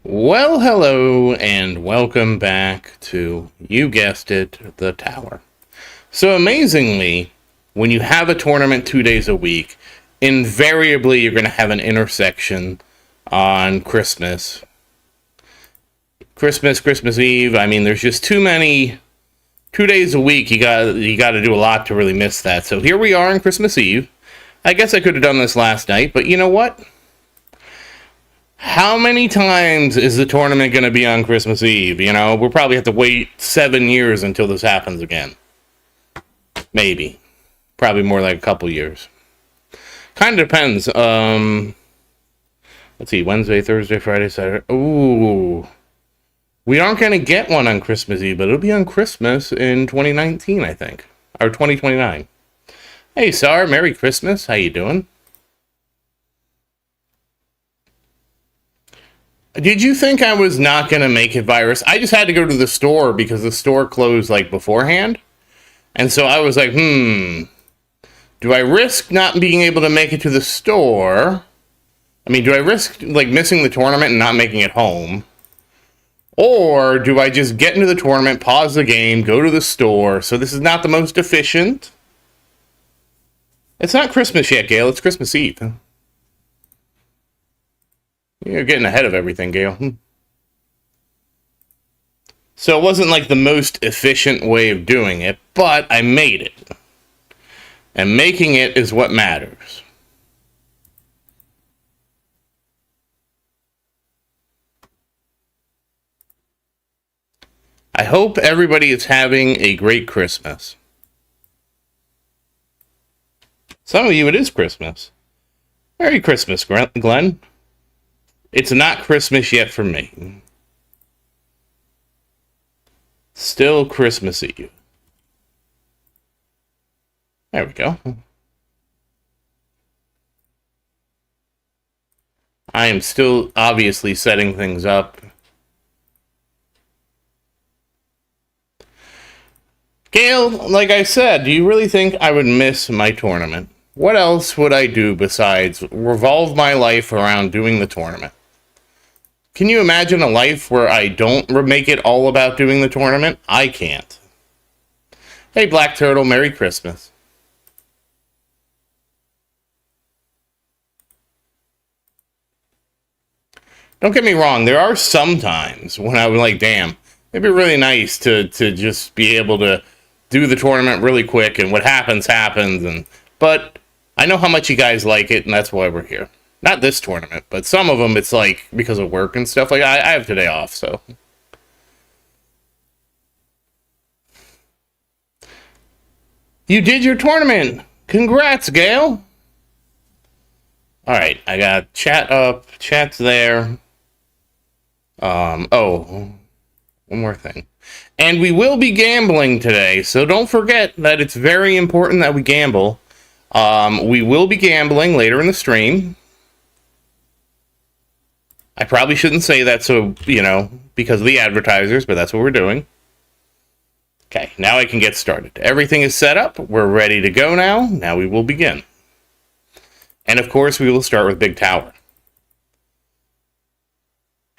Well, hello, and welcome back to, you guessed it, the tower. So amazingly, when you have a tournament 2 days a week, invariably you're going to have an intersection on Christmas Eve. I mean, there's just too many 2 days a week. You got to do a lot to really miss that. So here we are on Christmas Eve. I guess I could have done this last night, but you know what? How many times is the tournament going to be on Christmas Eve? You know, we'll probably have to wait 7 years until this happens again. Maybe. Probably more like a couple years. Kind of depends. Let's see, Wednesday, Thursday, Friday, Saturday. Ooh. We aren't going to get one on Christmas Eve, but it'll be on Christmas in 2019, I think. Or 2029. Hey, Sar, Merry Christmas. How you doing? Did you think I was not going to make it virus? I just had to go to the store because the store closed like beforehand. And so I was like, do I risk not being able to make it to the store? I mean, do I risk like missing the tournament and not making it home? Or do I just get into the tournament, pause the game, go to the store? So this is not the most efficient. It's not Christmas yet, Gail. It's Christmas Eve. You're getting ahead of everything, Gail. So it wasn't like the most efficient way of doing it, but I made it. And making it is what matters. I hope everybody is having a great Christmas. Some of you, it is Christmas. Merry Christmas, Glenn. It's not Christmas yet for me. Still Christmas Eve. There we go. I am still obviously setting things up. Gail, like I said, do you really think I would miss my tournament? What else would I do besides revolve my life around doing the tournament? Can you imagine a life where I don't make it all about doing the tournament? I can't. Hey, Black Turtle, Merry Christmas. Don't get me wrong, there are some times when I was like, damn, it'd be really nice to just be able to do the tournament really quick, and what happens, but I know how much you guys like it, and that's why we're here. Not this tournament, but some of them, it's like because of work and stuff. Like, I have today off, so. You did your tournament! Congrats, Gail! Alright, I got chat up, chat's there. Oh, one more thing. And we will be gambling today, so don't forget that it's very important that we gamble. We will be gambling later in the stream. I probably shouldn't say that, so, you know, because of the advertisers, but that's what we're doing. Okay, now I can get started. Everything is set up. We're ready to go now. Now we will begin. And, of course, we will start with Big Tower.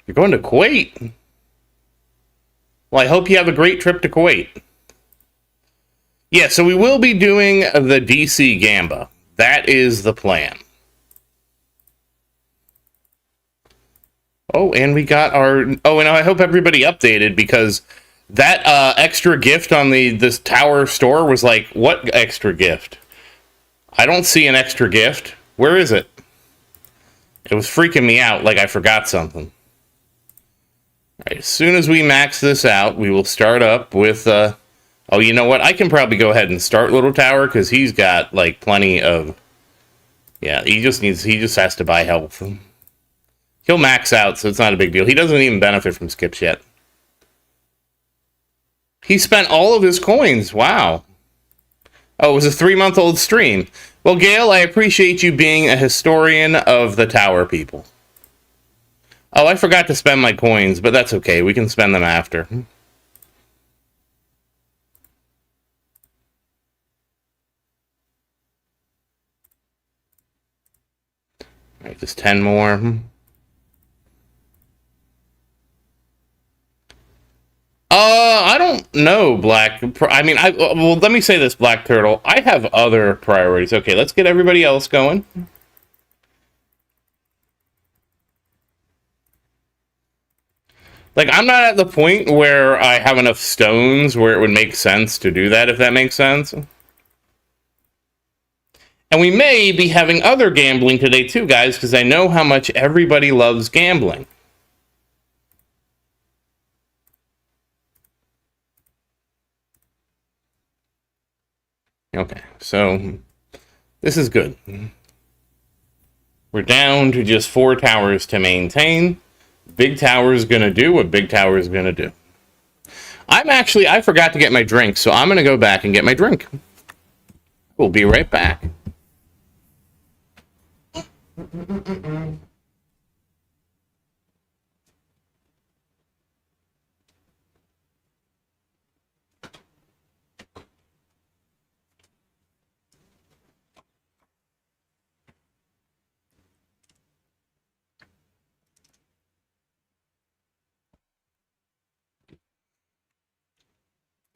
You're going to Kuwait? Well, I hope you have a great trip to Kuwait. Yeah, so we will be doing the DC Gamba. That is the plan. Oh, and we got our... Oh, and I hope everybody updated, because that extra gift on this tower store was like, what extra gift? I don't see an extra gift. Where is it? It was freaking me out like I forgot something. All right, as soon as we max this out, we will start up with... oh, you know what? I can probably go ahead and start Little Tower, because he's got, like, plenty of... Yeah, he just has to buy health. He'll max out, so it's not a big deal. He doesn't even benefit from skips yet. He spent all of his coins. Wow. Oh, it was a 3-month-old stream. Well, Gail, I appreciate you being a historian of the tower people. Oh, I forgot to spend my coins, but that's okay. We can spend them after. All right, just 10 more. I don't know, I mean, well, let me say this, Black Turtle. I have other priorities. Okay, let's get everybody else going. Like, I'm not at the point where I have enough stones where it would make sense to do that, if that makes sense. And we may be having other gambling today, too, guys, because I know how much everybody loves gambling. Okay, so this is good. We're down to just 4 towers to maintain. Big Tower is going to do what Big Tower is going to do. I forgot to get my drink, so I'm going to go back and get my drink. We'll be right back.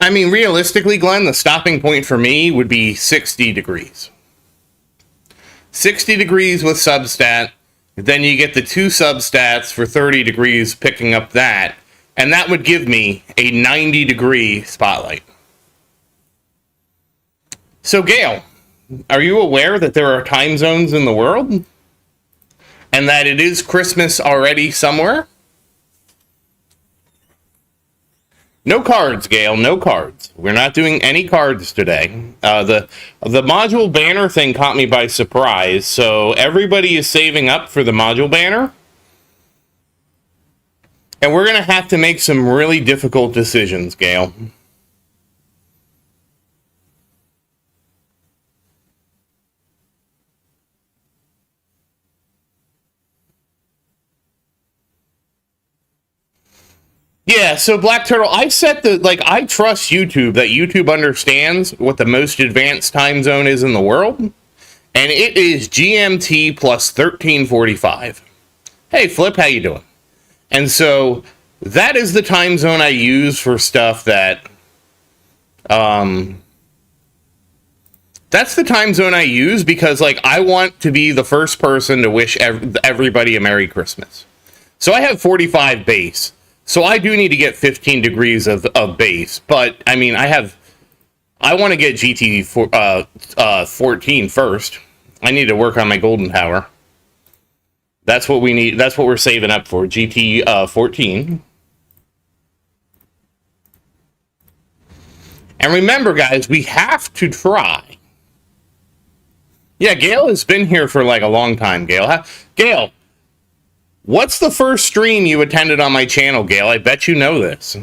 I mean, realistically, Glenn, the stopping point for me would be 60 degrees. 60 degrees with substat, then you get the 2 substats for 30 degrees picking up that, and that would give me a 90-degree spotlight. So, Gail, are you aware that there are time zones in the world? And that it is Christmas already somewhere? No cards, Gail, no cards. We're not doing any cards today. The module banner thing caught me by surprise, so everybody is saving up for the module banner. And we're going to have to make some really difficult decisions, Gail. Yeah, so Black Turtle, I trust YouTube, that YouTube understands what the most advanced time zone is in the world, and it is GMT plus 1345. Hey, Flip, how you doing? And so that is the time zone I use for stuff that, that's the time zone I use because, like, I want to be the first person to wish everybody a Merry Christmas. So I have 45 base. So I do need to get 15 degrees of base, but I mean, I want to get GT 14 first. I need to work on my golden tower. That's what we need. That's what we're saving up for, GT 14. And remember, guys, we have to try. Yeah, Gail has been here for like a long time, Gail. Gail, what's the first stream you attended on my channel, Gail? I bet you know this.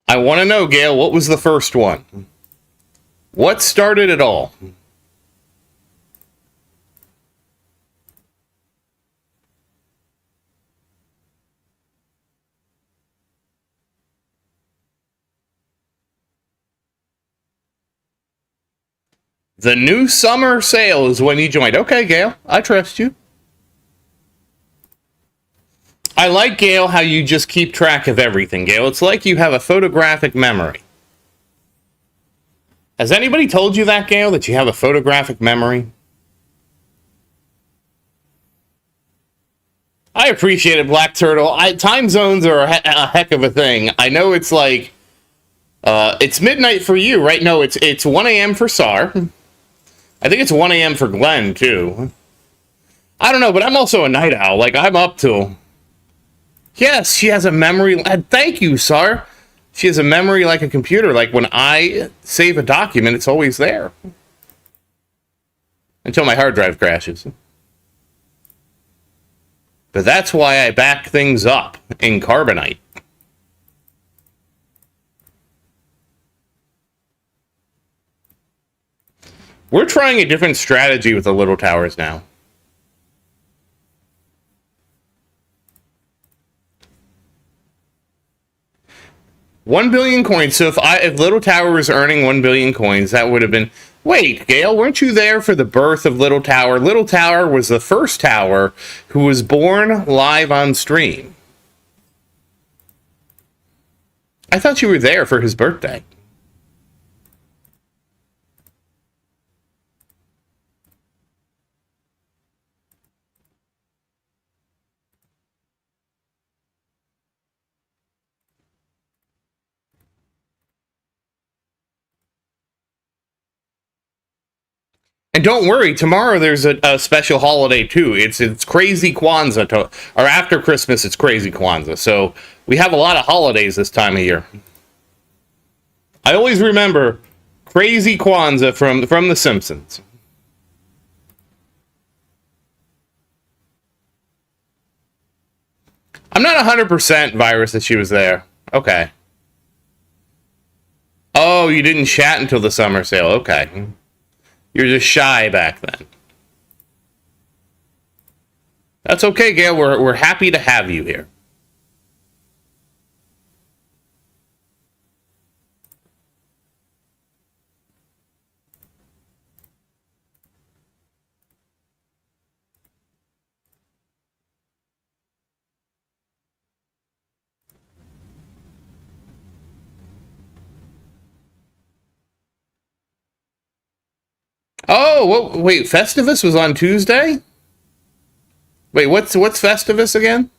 I want to know, Gail, what was the first one? What started it all? The new summer sale is when you joined. Okay, Gail, I trust you. I like, Gail, how you just keep track of everything, Gail. It's like you have a photographic memory. Has anybody told you that, Gail, that you have a photographic memory? I appreciate it, Black Turtle. Time zones are a heck of a thing. I know it's like, it's midnight for you, right? No, it's 1 a.m. for Sar. I think it's 1 a.m. for Glenn, too. I don't know, but I'm also a night owl. Like, I'm up till... Yes, she has a memory... Thank you, Sar. She has a memory like a computer. Like, when I save a document, it's always there. Until my hard drive crashes. But that's why I back things up in Carbonite. We're trying a different strategy with the little towers now. 1 billion coins. So if Little Tower was earning 1 billion coins, that would have been... Wait, Gail, weren't you there for the birth of Little Tower? Little Tower was the first tower who was born live on stream. I thought you were there for his birthday. And don't worry, tomorrow there's a special holiday too. It's Crazy Kwanzaa, or after Christmas it's Crazy Kwanzaa. So we have a lot of holidays this time of year. I always remember Crazy Kwanzaa from The Simpsons. I'm not 100% Virus that she was there. Okay. Oh, you didn't chat until the summer sale. Okay. You're just shy back then. That's okay, Gail. We're happy to have you here. Oh, wait, Festivus was on Tuesday? Wait, what's Festivus again?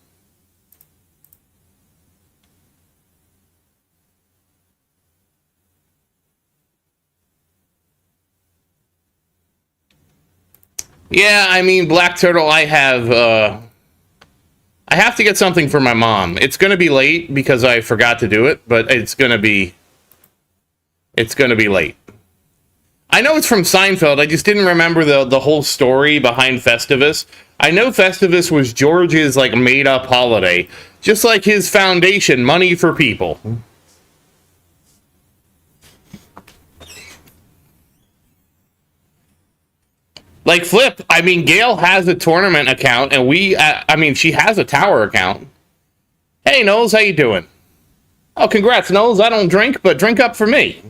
Yeah, I mean, Black Turtle, I have to get something for my mom. It's gonna be late because I forgot to do it, but it's gonna be late. I know it's from Seinfeld. I just didn't remember the whole story behind Festivus. I know Festivus was George's like made up holiday, just like his foundation, Money for People. Like Flip, I mean, Gail has a tournament account, and she has a tower account. Hey, Knowles, how you doing? Oh, congrats, Knowles. I don't drink, but drink up for me.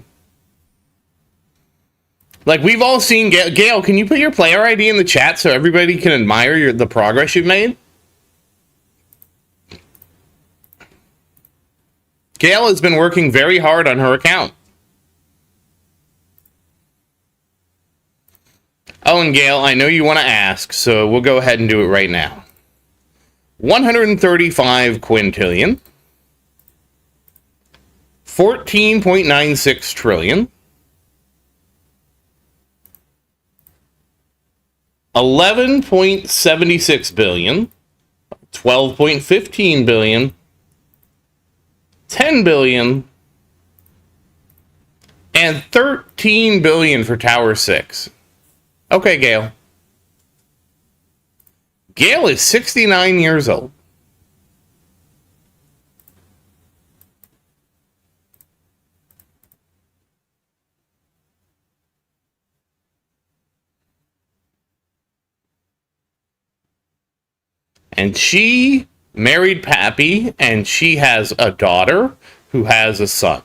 Like, we've all seen... Gail, can you put your player ID in the chat so everybody can admire the progress you've made? Gail has been working very hard on her account. Oh, and Gail, I know you want to ask, so we'll go ahead and do it right now. 135 quintillion. 14.96 trillion. 11.76 billion, 12.15 billion, 10 billion, and 13 billion for Tower 6. Okay, Gail. Gail is 69 years old. And she married Pappy, and she has a daughter who has a son.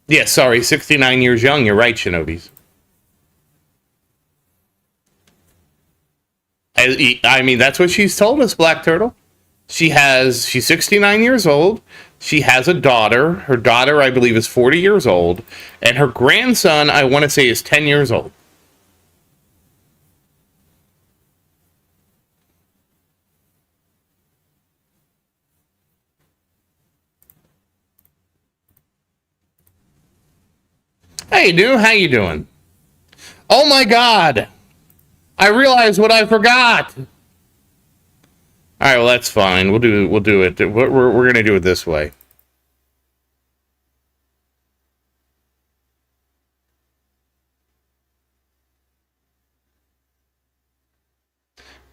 Yeah, sorry, 69 years young. You're right, Shinobis. I mean, that's what she's told us, Black Turtle. She's 69 years old. She has a daughter. Her daughter, I believe, is 40 years old. And her grandson, I want to say, is 10 years old. Hey, dude, how you doing? Oh my God! I realized what I forgot. All right, well that's fine. We'll do it. We're gonna do it this way.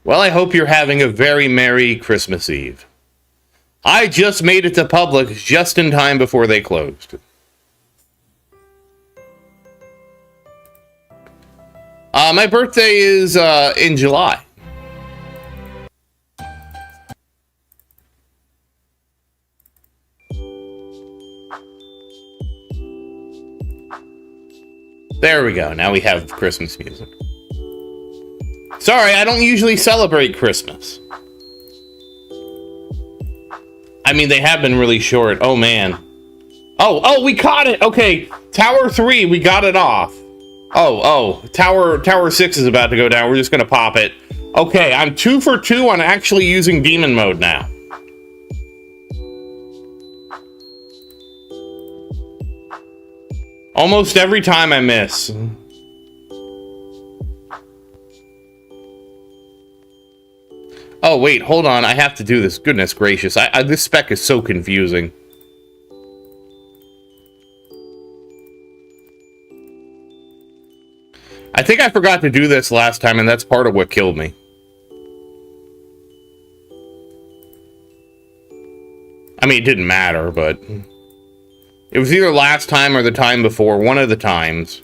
Well, I hope you're having a very Merry Christmas Eve. I just made it to Publix just in time before they closed. My birthday is in July. There we go. Now we have Christmas music. Sorry, I don't usually celebrate Christmas. I mean, they have been really short. Oh, man. Oh, we caught it! Okay, Tower 3, we got it off. Tower 6 is about to go down. We're just gonna pop it. Okay, I'm 2 for 2 on actually using demon mode now. Almost every time I miss. Oh, wait, hold on. I have to do this. Goodness gracious. This spec is so confusing. I think I forgot to do this last time, and that's part of what killed me. I mean, it didn't matter, but... It was either last time or the time before. One of the times.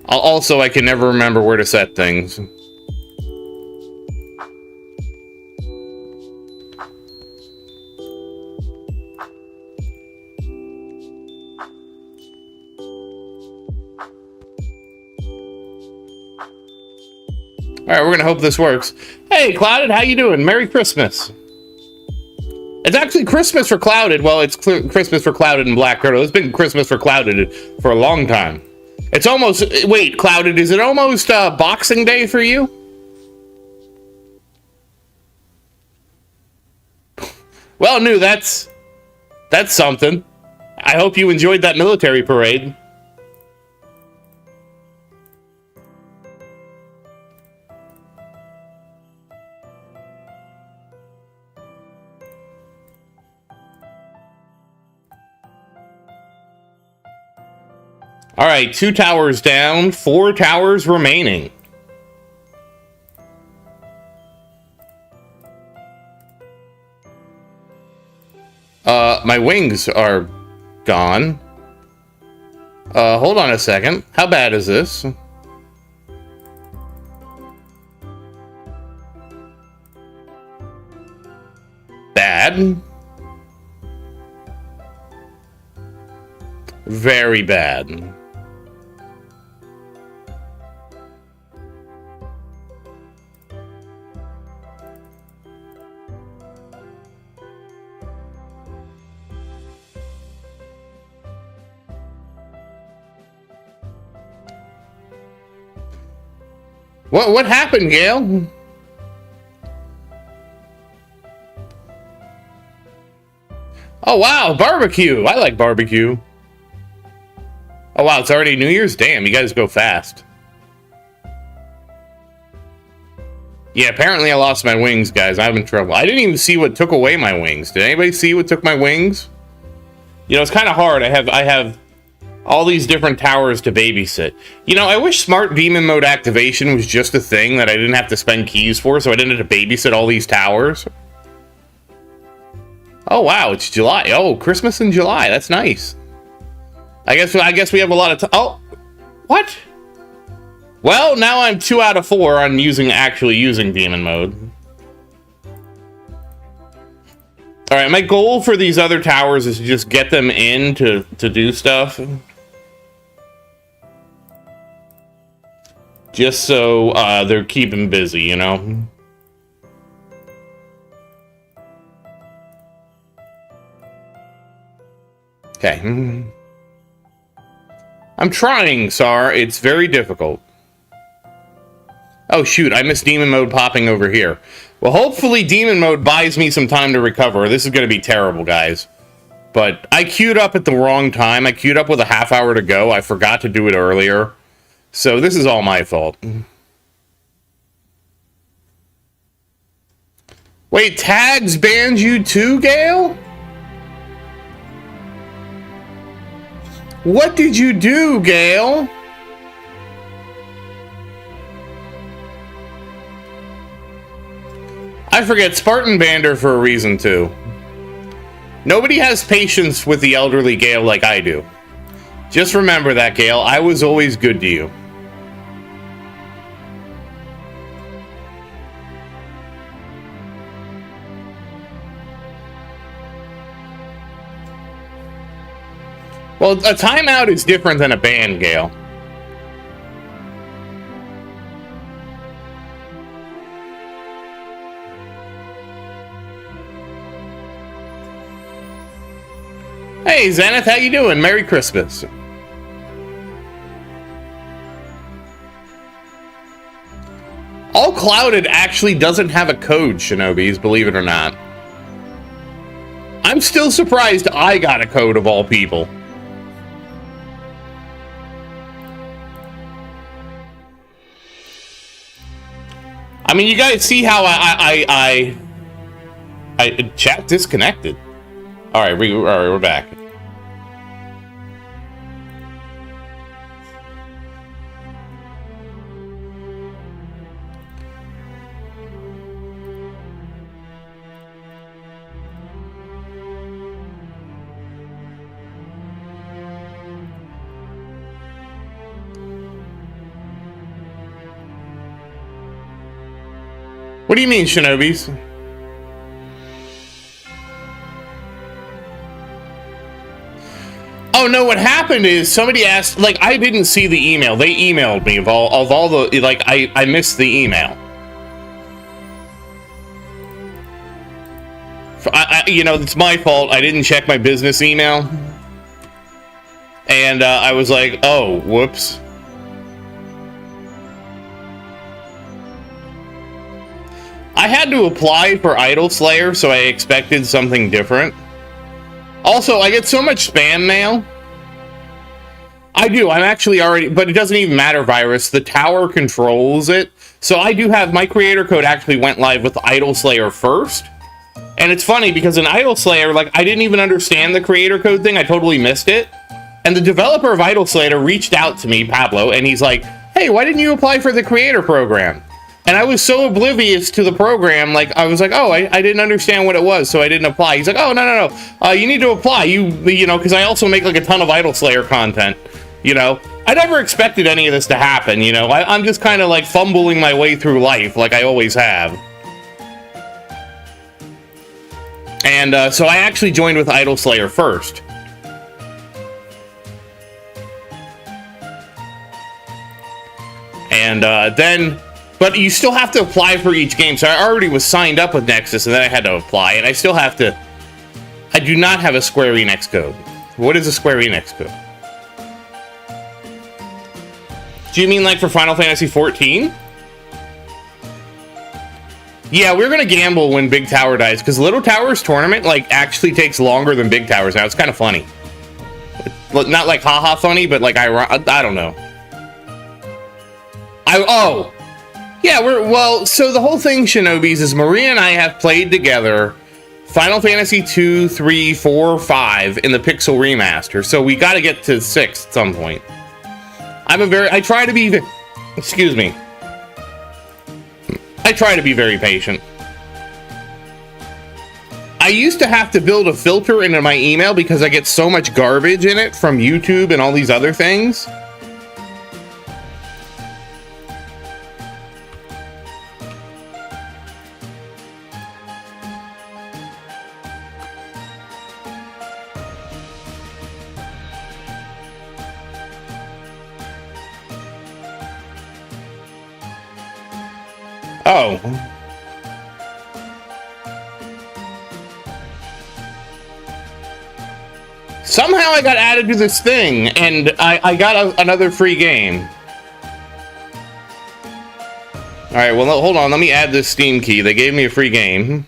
Also, I can never remember where to set things. Alright, we're gonna hope this works. Hey, Clouded, how you doing? Merry Christmas. It's actually Christmas for Clouded. Well, it's Christmas for Clouded and Black Turtle. It's been Christmas for Clouded for a long time. It's almost... Wait, Clouded, is it almost Boxing Day for you? Well, no, that's something. I hope you enjoyed that military parade. Alright, 2 towers down, 4 towers remaining. My wings are gone. Hold on a second. How bad is this? Bad. Very bad. What happened, Gail? Oh wow, barbecue! I like barbecue. Oh wow, it's already New Year's? Damn, you guys go fast. Yeah, apparently I lost my wings, guys. I'm in trouble. I didn't even see what took away my wings. Did anybody see what took my wings? You know, it's kind of hard. I have all these different towers to babysit. You know, I wish smart demon mode activation was just a thing that I didn't have to spend keys for, so I didn't have to babysit all these towers. Oh wow, it's July. Oh, Christmas in July. That's nice. I guess we have a lot of time. Oh, what? Well, now I'm 2 out of 4 on actually using demon mode. Alright, my goal for these other towers is to just get them in to do stuff. Just so they're keeping busy, you know? Okay. I'm trying, Sar. It's very difficult. Oh, shoot. I missed demon mode popping over here. Well, hopefully demon mode buys me some time to recover. This is going to be terrible, guys. But I queued up at the wrong time. I queued up with a half hour to go. I forgot to do it earlier. So this is all my fault. Wait, tags banned you too, Gale? What did you do, Gale? I forget, Spartan banned her for a reason too. Nobody has patience with the elderly Gale like I do. Just remember that, Gale. I was always good to you. Well, a timeout is different than a ban, Gale. Hey, Zenith, how you doing? Merry Christmas. All Clouded actually doesn't have a code, Shinobis, believe it or not. I'm still surprised I got a code of all people. I mean, you guys see how I chat disconnected. All right, we're back. What do you mean, Shinobis? Oh no, what happened is somebody asked, like, I didn't see the email. They emailed me of all the, like, I missed the email. You know, it's my fault. I didn't check my business email. And I was like, oh, whoops. I had to apply for Idol Slayer, so I expected something different. Also, I get so much spam mail. I do. I'm actually already... But it doesn't even matter, Virus. The tower controls it. So I do have... My creator code actually went live with Idol Slayer first. And it's funny, because in Idol Slayer, like, I didn't even understand the creator code thing. I totally missed it. And the developer of Idol Slayer reached out to me, Pablo, and he's like, hey, why didn't you apply for the creator program? And I was so oblivious to the program, like, I was like, oh, I didn't understand what it was, so I didn't apply. He's like, oh, no. You need to apply. You know, because I also make, like, a ton of Idol Slayer content, you know? I never expected any of this to happen, you know? I'm just kind of, like, fumbling my way through life, like I always have. And so I actually joined with Idol Slayer first. And then... But you still have to apply for each game. So I already was signed up with Nexus, and then I had to apply. And I still have to... I do not have a Square Enix code. What is a Square Enix code? Do you mean like for Final Fantasy XIV? Yeah, we're going to gamble when Big Tower dies, because Little Tower's tournament, like, actually takes longer than Big Tower's now. It's kind of funny. Not like haha funny, but like, I don't know. Oh! Yeah, well, so the whole thing, Shinobis, is Maria and I have played together Final Fantasy 2, 3, 4, 5 in the Pixel Remaster, so we gotta get to 6 at some point. I try to be, excuse me. I try to be very patient. I used to have to build a filter into my email because I get so much garbage in it from YouTube and all these other things. Oh. Somehow I got added to this thing, and I got another free game. Alright, well, hold on. Let me add this Steam key. They gave me a free game.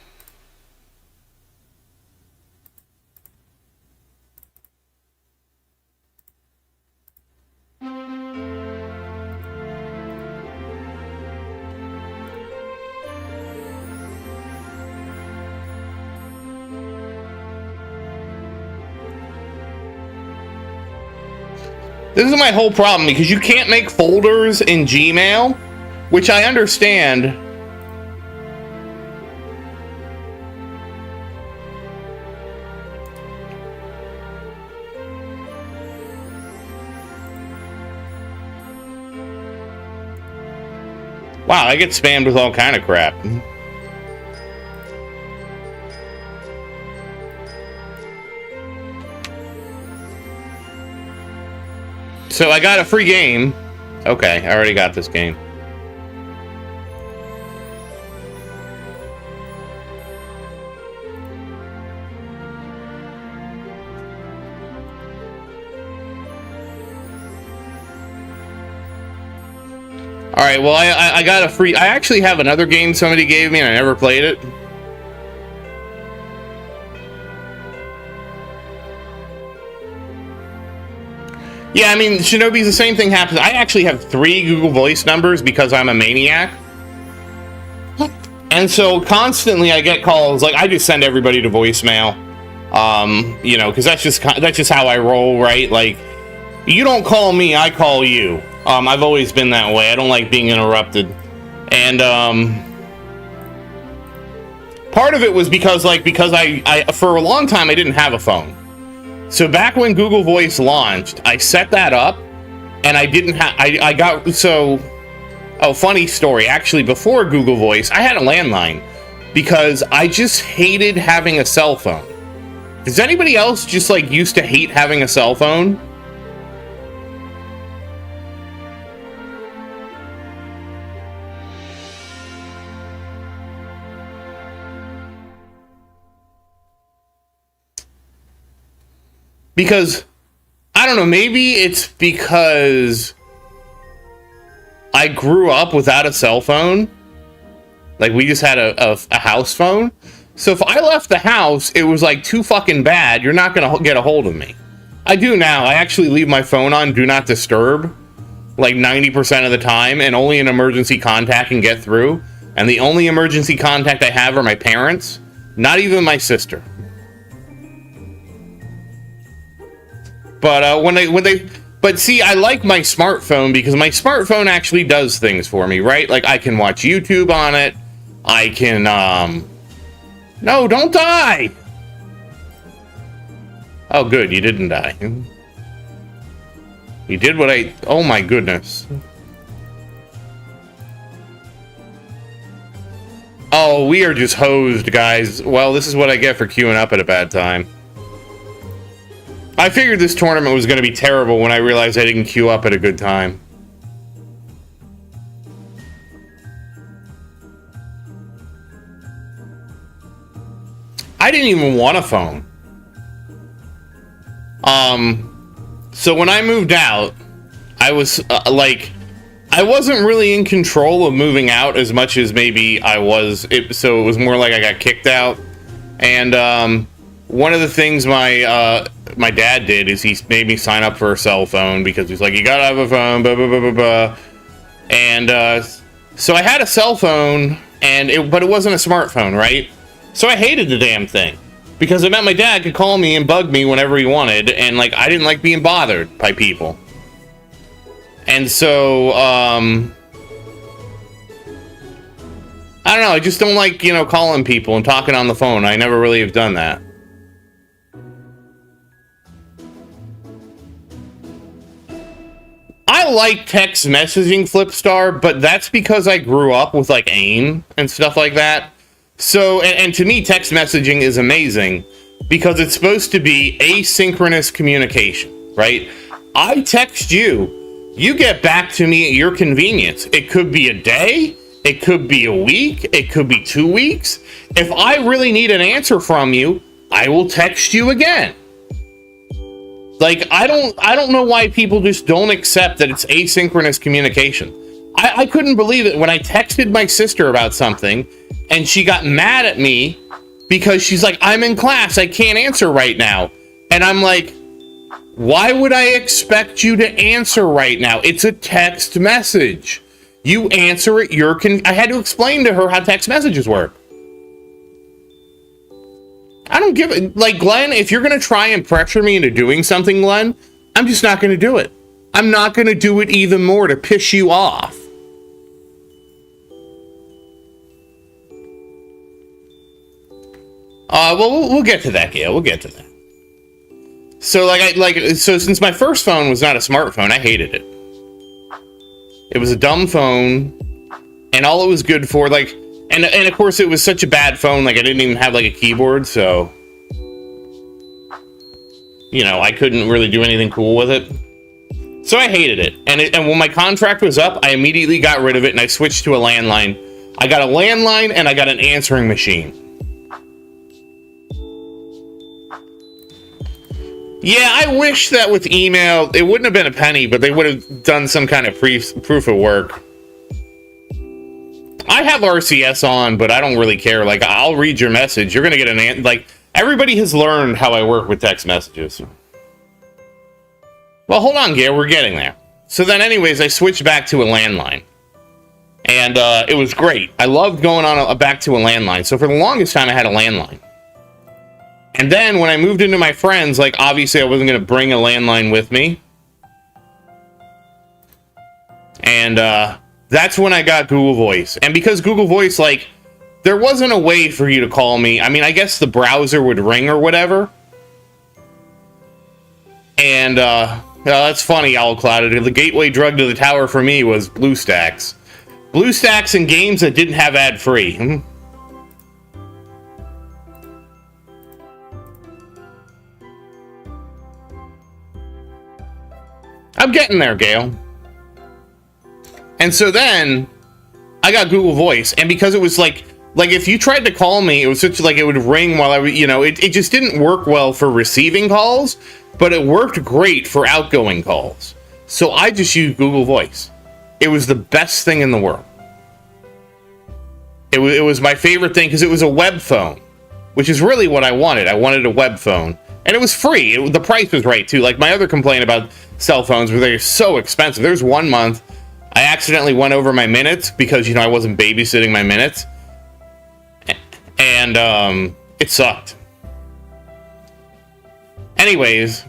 This is my whole problem, because you can't make folders in Gmail, which I understand. Wow, I get spammed with all kind of crap. So I got a free game. Okay, I already got this game. Alright, well, I got a free... I actually have another game somebody gave me and I never played it. Yeah, I mean, Shinobi's the same thing happens. I actually have 3 Google Voice numbers because I'm a maniac. And so constantly I get calls, like, I just send everybody to voicemail. You know, because that's just how I roll, right? Like, you don't call me, I call you. I've always been that way. I don't like being interrupted. And, part of it was because I for a long time, I didn't have a phone. So back when Google Voice launched, I set that up, and I didn't have, I got, so, oh, funny story. Actually, before Google Voice, I had a landline because I just hated having a cell phone. Does anybody else just, like, used to hate having a cell phone? Because, I don't know, maybe it's because I grew up without a cell phone. Like, we just had a house phone. So if I left the house, it was like too fucking bad. You're not going to get a hold of me. I do now. I actually leave my phone on Do Not Disturb like 90% of the time, and only an emergency contact can get through. And the only emergency contact I have are my parents, not even my sister. But but see, I like my smartphone because my smartphone actually does things for me, right? Like, I can watch YouTube on it. I can, no, don't die! Oh, good, you didn't die. You did what oh my goodness. Oh, we are just hosed, guys. Well, this is what I get for queuing up at a bad time. I figured this tournament was going to be terrible when I realized I didn't queue up at a good time. I didn't even want a phone. So when I moved out, I was, I wasn't really in control of moving out as much as maybe I was. So it was more like I got kicked out. And, one of the things my dad did is he made me sign up for a cell phone because he's like, you gotta have a phone, blah, blah, blah, blah, blah. And, so I had a cell phone, but it wasn't a smartphone, right? So I hated the damn thing because it meant my dad could call me and bug me whenever he wanted, and, like, I didn't like being bothered by people. And so, I don't know, I just don't like, you know, calling people and talking on the phone. I never really have done that. I like text messaging, Flipstar, but that's because I grew up with, like, AIM and stuff like that. So, and to me, text messaging is amazing because it's supposed to be asynchronous communication, right? I text you, you get back to me at your convenience. It could be a day, it could be a week, it could be 2 weeks. If I really need an answer from you, I will text you again. Like, I don't know why people just don't accept that it's asynchronous communication. I couldn't believe it when I texted my sister about something and she got mad at me because she's like, I'm in class, I can't answer right now. And I'm like, why would I expect you to answer right now? It's a text message. You answer it, I had to explain to her how text messages work. I don't give it. Like, Glenn, if you're going to try and pressure me into doing something, Glenn, I'm just not going to do it. I'm not going to do it even more to piss you off. Well, we'll get to that, Gail. We'll get to that. So, so since my first phone was not a smartphone, I hated it. It was a dumb phone, and all it was good for, like, and of course it was such a bad phone, like, I didn't even have, like, a keyboard, so, you know, I couldn't really do anything cool with it. So I hated it. And when my contract was up, I immediately got rid of it and I switched to a landline. I got a landline and I got an answering machine. Yeah, I wish that with email, it wouldn't have been a penny, but they would have done some kind of proof of work. I have RCS on, but I don't really care. Like, I'll read your message. You're going to get an like, everybody has learned how I work with text messages. Well, hold on, Gail. We're getting there. So then, anyways, I switched back to a landline. And it was great. I loved going on back to a landline. So for the longest time, I had a landline. And then when I moved into my friends, like, obviously I wasn't going to bring a landline with me. And that's when I got Google Voice. And because Google Voice, like, there wasn't a way for you to call me. I mean, I guess the browser would ring or whatever. And that's funny, OwlCloud. The gateway drug to the tower for me was BlueStacks. BlueStacks and games that didn't have ad-free. I'm getting there, Gail. And so then I got Google Voice, and because it was like if you tried to call me, it was such like it would ring while I would, you know, it just didn't work well for receiving calls, but it worked great for outgoing calls. So I just used Google Voice. It was the best thing in the world. It was my favorite thing because it was a web phone, which is really what I wanted. I wanted a web phone. And it was free. The price was right, too. Like, my other complaint about cell phones was they're so expensive. There's one month I accidentally went over my minutes because, you know, I wasn't babysitting my minutes. And it sucked. Anyways.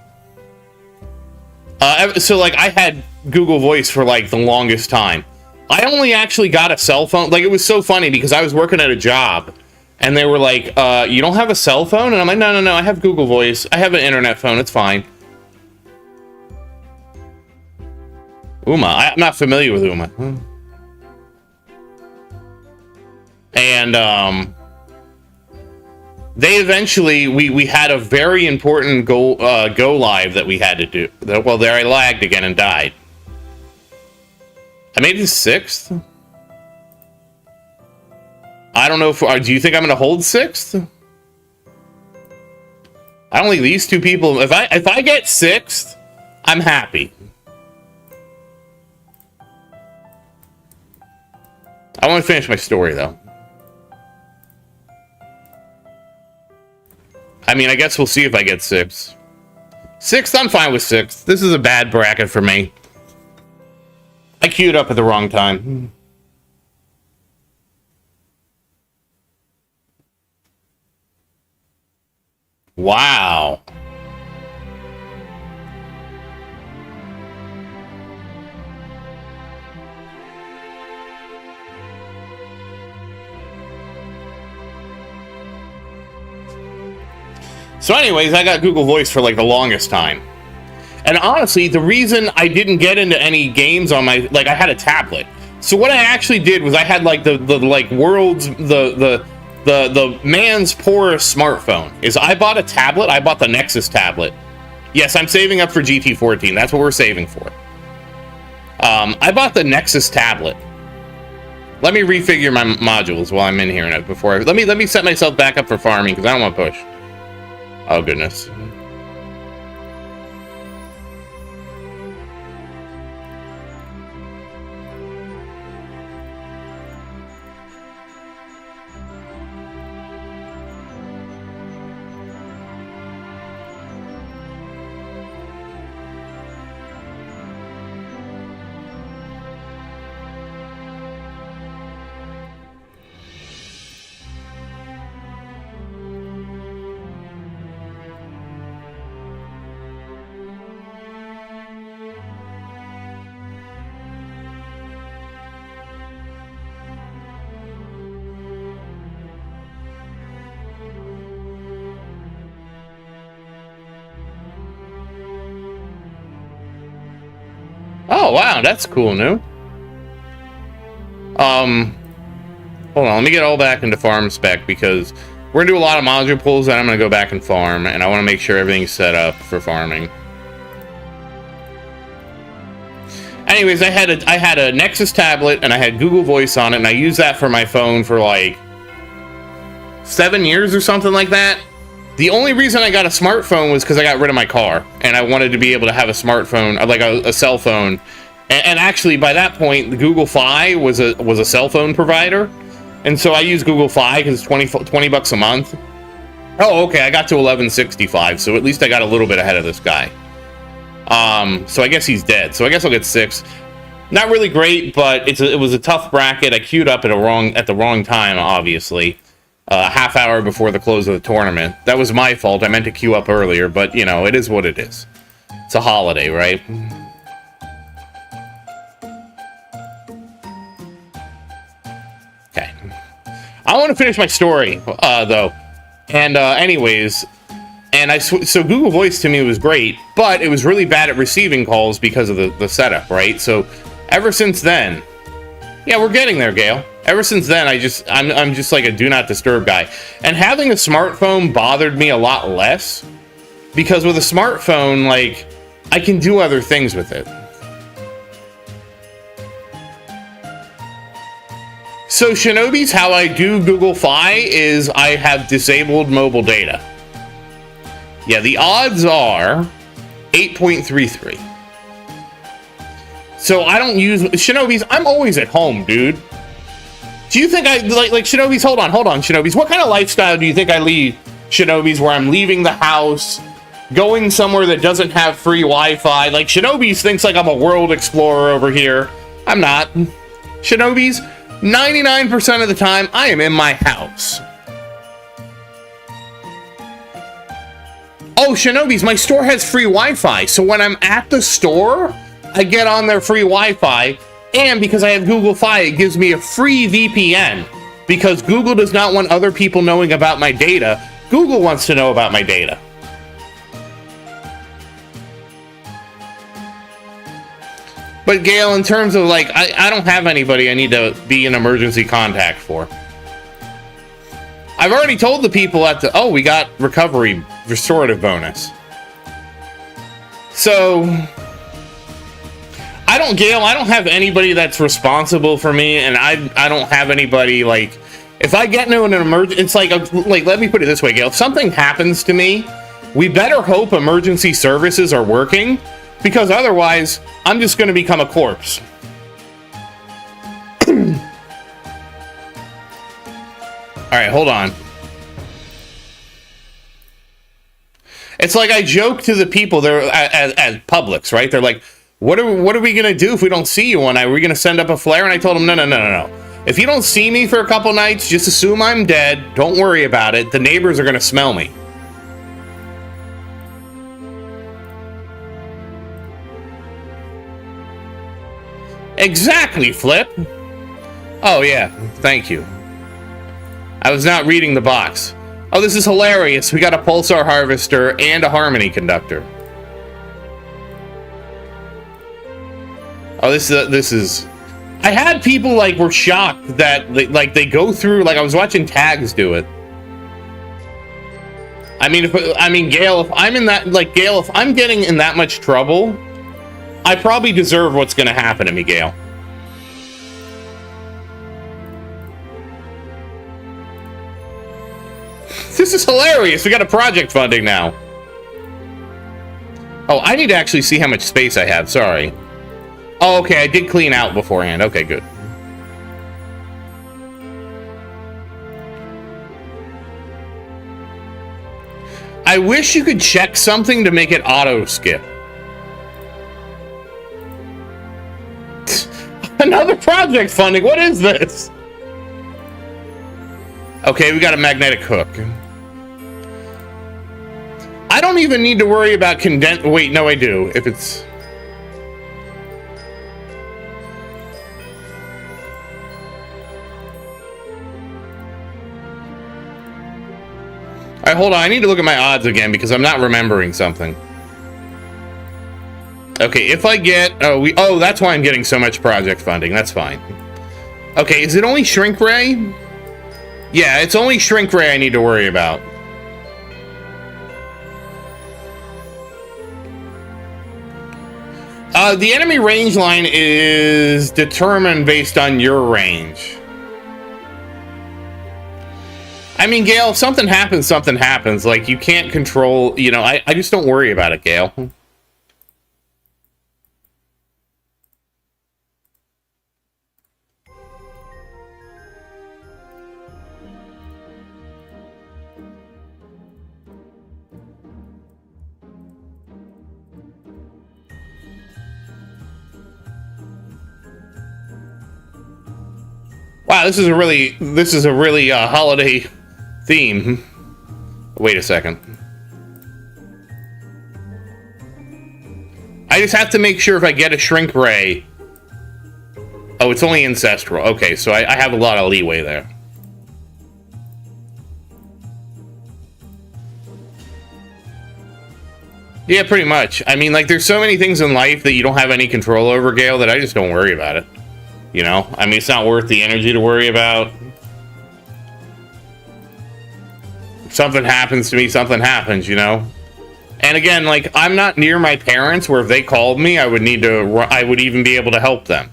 So, like, I had Google Voice for, like, the longest time. I only actually got a cell phone. Like, it was so funny because I was working at a job. And they were like, you don't have a cell phone? And I'm like, no, I have Google Voice. I have an internet phone. It's fine. Uma. I'm not familiar with Uma. And they eventually, we had a very important go live that we had to do. Well, there I lagged again and died. I made it 6th? I don't know if... do you think I'm going to hold 6th? I don't think these two people... If I get 6th, I'm happy. I want to finish my story, though. I mean, I guess we'll see if I get 6th. 6th, I'm fine with 6th. This is a bad bracket for me. I queued up at the wrong time. Wow. So anyways, I got Google Voice for like the longest time. And honestly, the reason I didn't get into any games on my, like, I had a tablet. So what I actually did was I had like the like world's the man's poorest smartphone is I bought a tablet. I bought the Nexus tablet. Yes, I'm saving up for GT14. That's what we're saving for. I bought the Nexus tablet. Let me refigure my modules while I'm in here before let me set myself back up for farming because I don't want to push. Oh goodness. Oh, wow, that's cool, new. Hold on, let me get all back into farm spec because we're gonna do a lot of module pulls and I'm gonna go back and farm and I want to make sure everything's set up for farming. Anyways, I had a Nexus tablet and I had Google Voice on it, and I used that for my phone for like 7 years or something like that. The only reason I got a smartphone was because I got rid of my car, and I wanted to be able to have a smartphone, like a cell phone. And actually, by that point, the Google Fi was a cell phone provider, and so I use Google Fi because it's 20 bucks a month. Oh, okay, I got to 1165, so at least I got a little bit ahead of this guy. So I guess he's dead. So I guess I'll get 6. Not really great, but it was a tough bracket. I queued up at the wrong time, obviously. A half hour before the close of the tournament. That was my fault. I meant to queue up earlier, but, you know, it is what it is. It's a holiday, right? Okay. I want to finish my story, though. And, anyways... And so Google Voice to me was great, but it was really bad at receiving calls because of the setup, right? So ever since then... Yeah, we're getting there, Gail. Ever since then, I'm just like a do not disturb guy. And having a smartphone bothered me a lot less, because with a smartphone, like, I can do other things with it. So Shinobi's how I do Google Fi is I have disabled mobile data. Yeah, the odds are 8.33. So I don't use Shinobi's. I'm always at home, dude. Do you think I like Shinobi's? Hold on, Shinobi's. What kind of lifestyle do you think I lead, Shinobi's, where I'm leaving the house, going somewhere that doesn't have free Wi-Fi? Like, Shinobi's thinks like I'm a world explorer over here. I'm not. Shinobi's, 99% of the time, I am in my house. Oh, Shinobi's, my store has free Wi-Fi, so when I'm at the store, I get on their free Wi-Fi, and because I have Google Fi, it gives me a free VPN, because Google does not want other people knowing about my data. Google wants to know about my data. But Gail, in terms of, like, I don't have anybody I need to be an emergency contact for. I've already told the people at the... Oh, we got restorative bonus. So... I don't have anybody that's responsible for me, and I don't have anybody, like... If I get into an emergency... It's like, let me put it this way, Gail. If something happens to me, we better hope emergency services are working, because otherwise, I'm just going to become a corpse. Alright, hold on. It's like I joke to the people there as Publix, right? They're like, what are we going to do if we don't see you one night? Are we going to send up a flare? And I told them, no. If you don't see me for a couple nights, just assume I'm dead. Don't worry about it. The neighbors are going to smell me. Exactly, Flip. Oh, yeah. Thank you. I was not reading the box. Oh, this is hilarious. We got a pulsar harvester and a harmony conductor. Oh, this is... I had people, like, were shocked that, they go through... Like, I was watching tags do it. I mean, Gail, if I'm in that... Like, Gail, if I'm getting in that much trouble, I probably deserve what's going to happen to me, Gail. This is hilarious. We got a project funding now. Oh, I need to actually see how much space I have. Sorry. Oh, okay. I did clean out beforehand. Okay, good. I wish you could check something to make it auto-skip. Another project funding. What is this? Okay, we got a magnetic hook. I don't even need to worry about Wait, no, I do. If it's... Alright, hold on. I need to look at my odds again because I'm not remembering something. Okay, if I get... Oh, that's why I'm getting so much project funding. That's fine. Okay, is it only Shrink Ray? Yeah, it's only Shrink Ray I need to worry about. The enemy range line is determined based on your range. I mean, Gale, if something happens, something happens. Like, you can't control, you know, I just don't worry about it, Gale. Wow, this is a really holiday theme. Wait a second. I just have to make sure if I get a shrink ray. Oh, it's only ancestral. Okay, so I have a lot of leeway there. Yeah, pretty much. I mean, like, there's so many things in life that you don't have any control over, Gale, that I just don't worry about it. You know? I mean, it's not worth the energy to worry about. If something happens to me, something happens, you know? And again, like, I'm not near my parents, where if they called me, I would even be able to help them.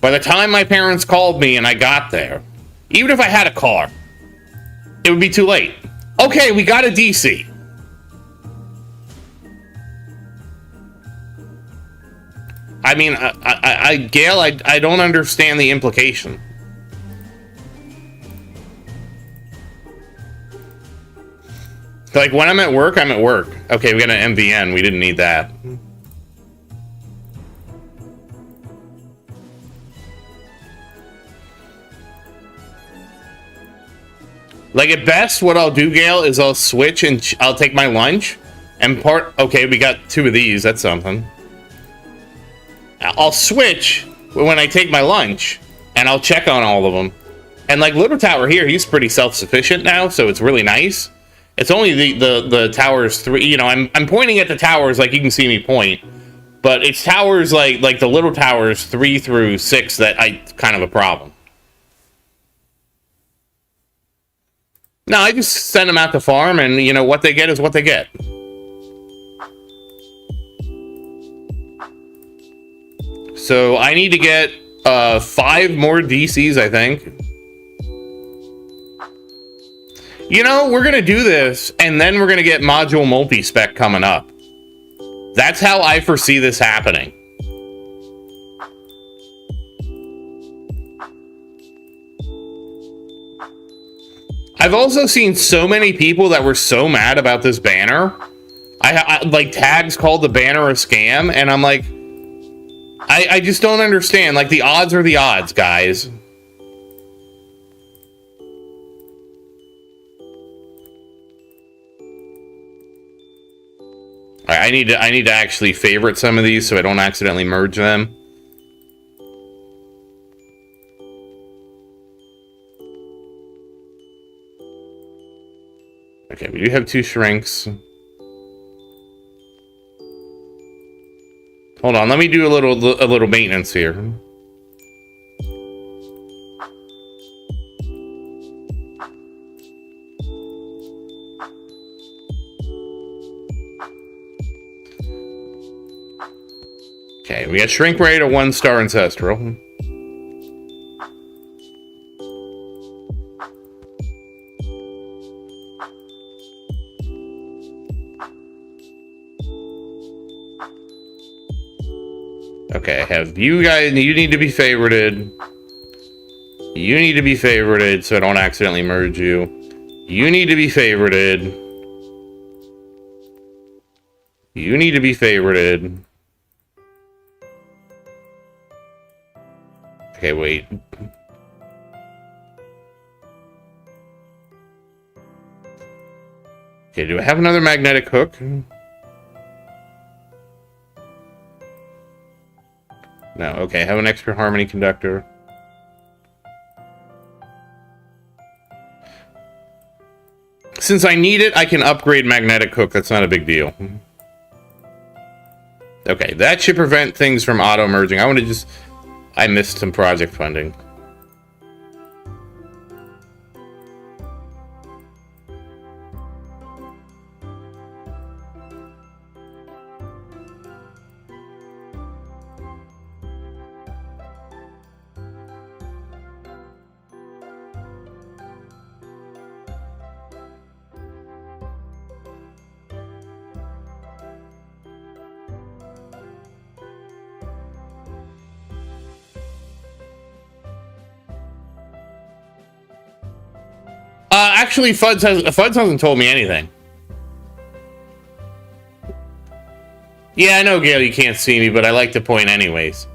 By the time my parents called me and I got there, even if I had a car, it would be too late. Okay, we got a DC. I mean, Gale, I don't understand the implication. Like, when I'm at work, I'm at work. Okay, we got an MVN. We didn't need that. Like, at best, what I'll do, Gale, is I'll switch and I'll take my lunch. And okay, we got 2 of these. That's something. I'll switch when I take my lunch, and I'll check on all of them. And like Little Tower here, he's pretty self-sufficient now, so it's really nice. It's only the towers 3. You know, I'm pointing at the towers like you can see me point, but it's towers like the little towers 3 through 6 that kind of a problem. No, I just send them out to farm, and you know what they get is what they get. So I need to get 5 more DCs, I think. You know, we're going to do this, and then we're going to get module multi-spec coming up. That's how I foresee this happening. I've also seen so many people that were so mad about this banner. I like, tags called the banner a scam, and I'm like, I just don't understand. Like, the odds are the odds, guys. I need to actually favorite some of these so I don't accidentally merge them. Okay, we do have 2 shrinks. Hold on, let me do a little maintenance here. Okay, we got shrink rate of 1-star ancestral. Okay, I have you guys. You need to be favorited. You need to be favorited so I don't accidentally merge you. You need to be favorited. You need to be favorited. Okay, wait. Okay, do I have another magnetic hook? No, okay, I have an extra harmony conductor. Since I need it, I can upgrade magnetic hook. That's not a big deal. Okay, that should prevent things from auto-merging. I missed some project funding. Actually, Fuds hasn't told me anything. Yeah, I know, Gail, you can't see me, but I like to point anyways.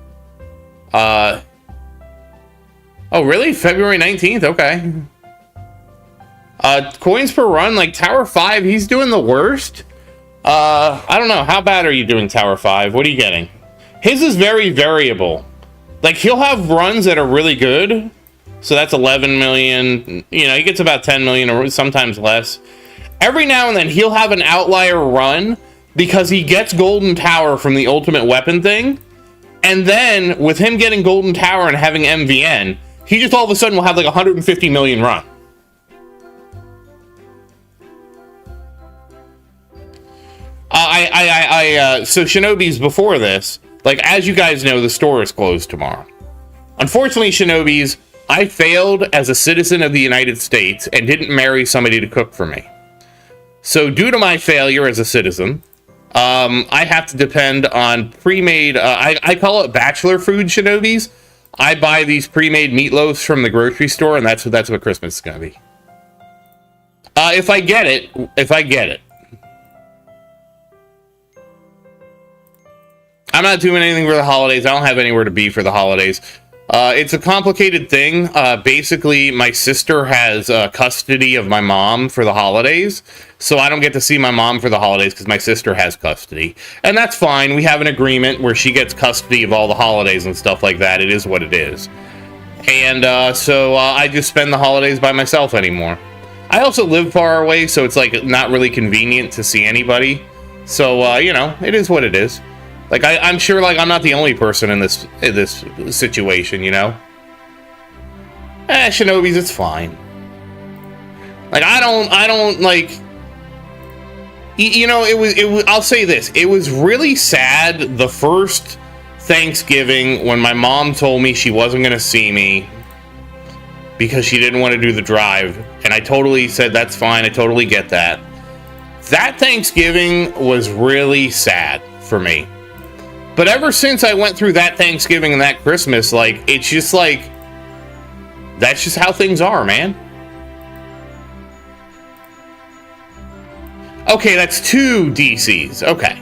Oh, really? February 19th? Okay. Coins per run, like Tower 5, he's doing the worst. I don't know. How bad are you doing, Tower 5? What are you getting? His is very variable. Like, he'll have runs that are really good. So that's 11 million. You know, he gets about 10 million or sometimes less. Every now and then, he'll have an outlier run because he gets Golden Tower from the Ultimate Weapon thing. And then, with him getting Golden Tower and having MVN, he just all of a sudden will have like 150 million run. So Shinobi's before this, like, as you guys know, the store is closed tomorrow. Unfortunately, Shinobi's, I failed as a citizen of the United States and didn't marry somebody to cook for me. So due to my failure as a citizen, I have to depend on pre-made, I call it bachelor food, Shinobi's. I buy these pre-made meatloafs from the grocery store, and that's what Christmas is going to be. If I get it. I'm not doing anything for the holidays. I don't have anywhere to be for the holidays. It's a complicated thing. Basically, my sister has custody of my mom for the holidays, so I don't get to see my mom for the holidays because my sister has custody. And that's fine. We have an agreement where she gets custody of all the holidays and stuff like that. It is what it is. And so I just spend the holidays by myself anymore. I also live far away, so it's like not really convenient to see anybody. So, you know, it is what it is. Like, I'm sure, like, I'm not the only person in this situation, you know? Shinobi's, it's fine. Like, I don't, like... You know, it was, I'll say this. It was really sad the first Thanksgiving when my mom told me she wasn't going to see me because she didn't want to do the drive. And I totally said, that's fine, I totally get that. That Thanksgiving was really sad for me. But ever since I went through that Thanksgiving and that Christmas, like, it's just like, that's just how things are, man. Okay, that's 2 DCs. Okay.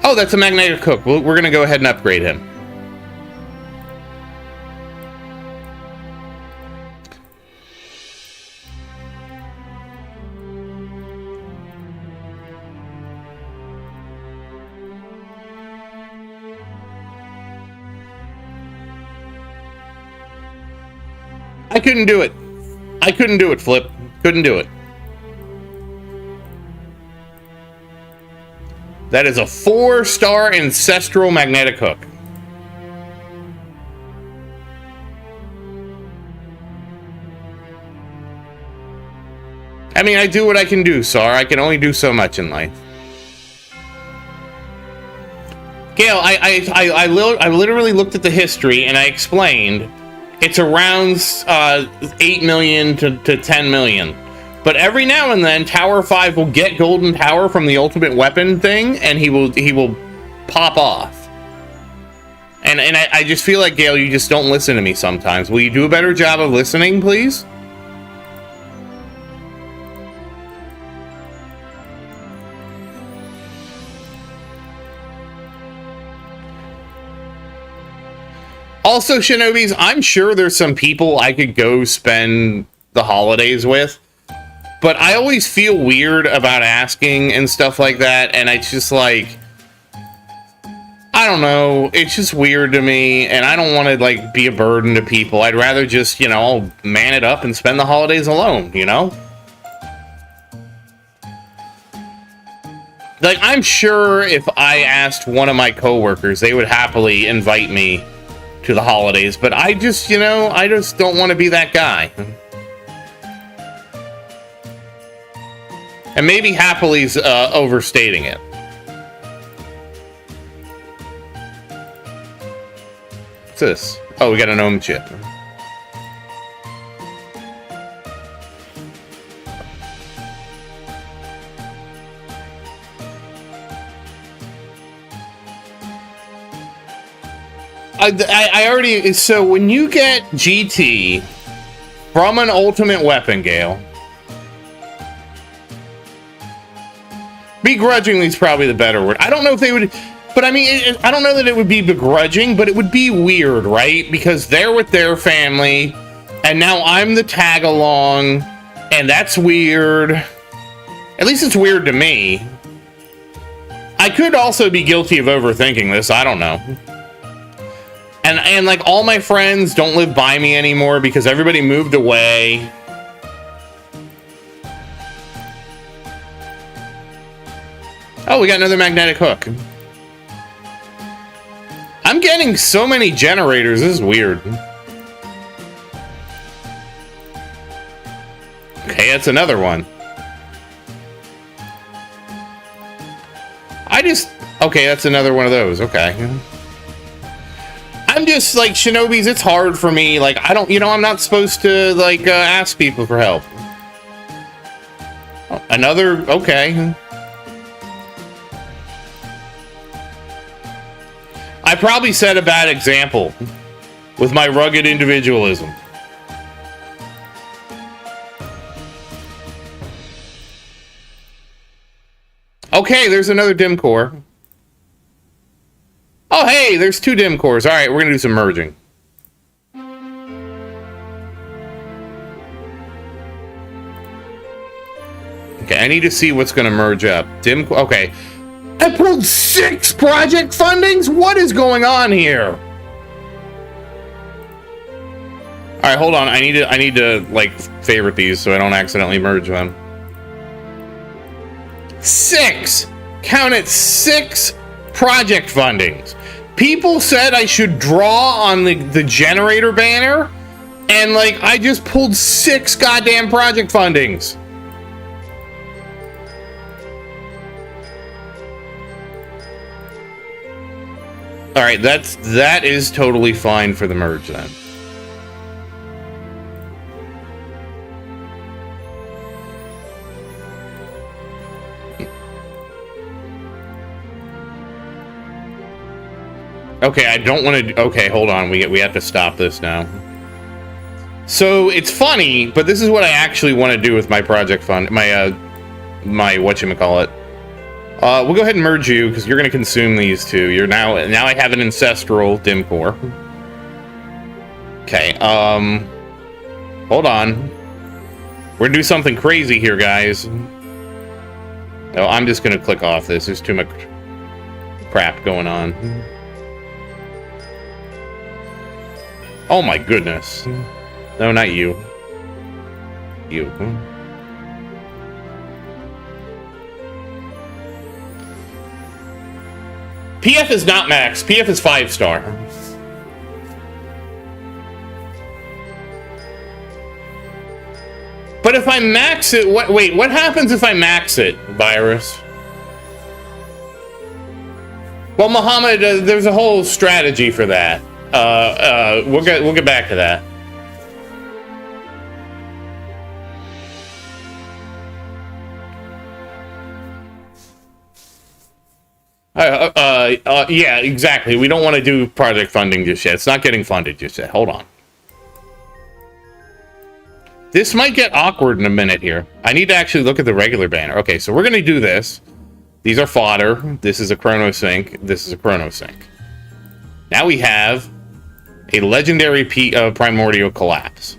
Oh, that's a magnetic cook. We're going to go ahead and upgrade him. I couldn't do it. I couldn't do it, Flip. Couldn't do it. That is a 4-star ancestral magnetic hook. I mean, I do what I can do, Sar. I can only do so much in life. Gail, I literally looked at the history and I explained it's around 8 million to 10 million. But every now and then, Tower 5 will get Golden Tower from the Ultimate Weapon thing, and he will pop off. And I just feel like, Gail, you just don't listen to me sometimes. Will you do a better job of listening, please? Also, Shinobis, I'm sure there's some people I could go spend the holidays with, but I always feel weird about asking and stuff like that, and it's just like, I don't know, it's just weird to me, and I don't want to, like, be a burden to people. I'd rather just, you know, man it up and spend the holidays alone, you know? Like, I'm sure if I asked one of my coworkers, they would happily invite me to the holidays, but I just, you know, I just don't want to be that guy. And maybe happily overstating it. What's this? Oh, we got an ohm chip. I already... So when you get GT from an ultimate weapon, Gale... Begrudgingly is probably the better word. I don't know if they would... But I mean, I don't know that it would be begrudging, but it would be weird, right? Because they're with their family, and now I'm the tag-along, and that's weird. At least it's weird to me. I could also be guilty of overthinking this, I don't know. And like, all my friends don't live by me anymore because everybody moved away. Oh, we got another magnetic hook. I'm getting so many generators, this is weird. Okay, that's another one. Okay, that's another one of those, okay. I'm just, like, Shinobis, it's hard for me, like, I don't, I'm not supposed to, like, ask people for help. Oh, another, okay. I probably set a bad example with my rugged individualism. Okay, there's another dim core. Oh, hey, there's 2 dim cores. All right, we're gonna do some merging. Okay, I need to see what's gonna merge up. Okay. I pulled 6 project fundings? What is going on here? All right, hold on. I need to like favorite these so I don't accidentally merge them. 6! Count it, 6 project fundings. People said I should draw on the generator banner, and like I just pulled 6 goddamn project fundings. All right, that is totally fine for the merge then. Okay, I don't want to. Okay, hold on. We have to stop this now. So it's funny, but this is what I actually want to do with my project fund. My whatchamacallit. We'll go ahead and merge you because you're going to consume these 2. You're now I have an ancestral dim core. Okay. Hold on. We're gonna do something crazy here, guys. No, I'm just gonna click off this. There's too much crap going on. Oh my goodness. No, not you. You. PF is not max. PF is 5-star. But if I max it, wait, what happens if I max it, Virus? Well, Muhammad, there's a whole strategy for that. We'll get back to that. Yeah, exactly. We don't want to do project funding just yet. It's not getting funded just yet. Hold on. This might get awkward in a minute here. I need to actually look at the regular banner. Okay, so we're going to do this. These are fodder. This is a chrono sync. This is a chrono sync. Now we have a legendary primordial collapse,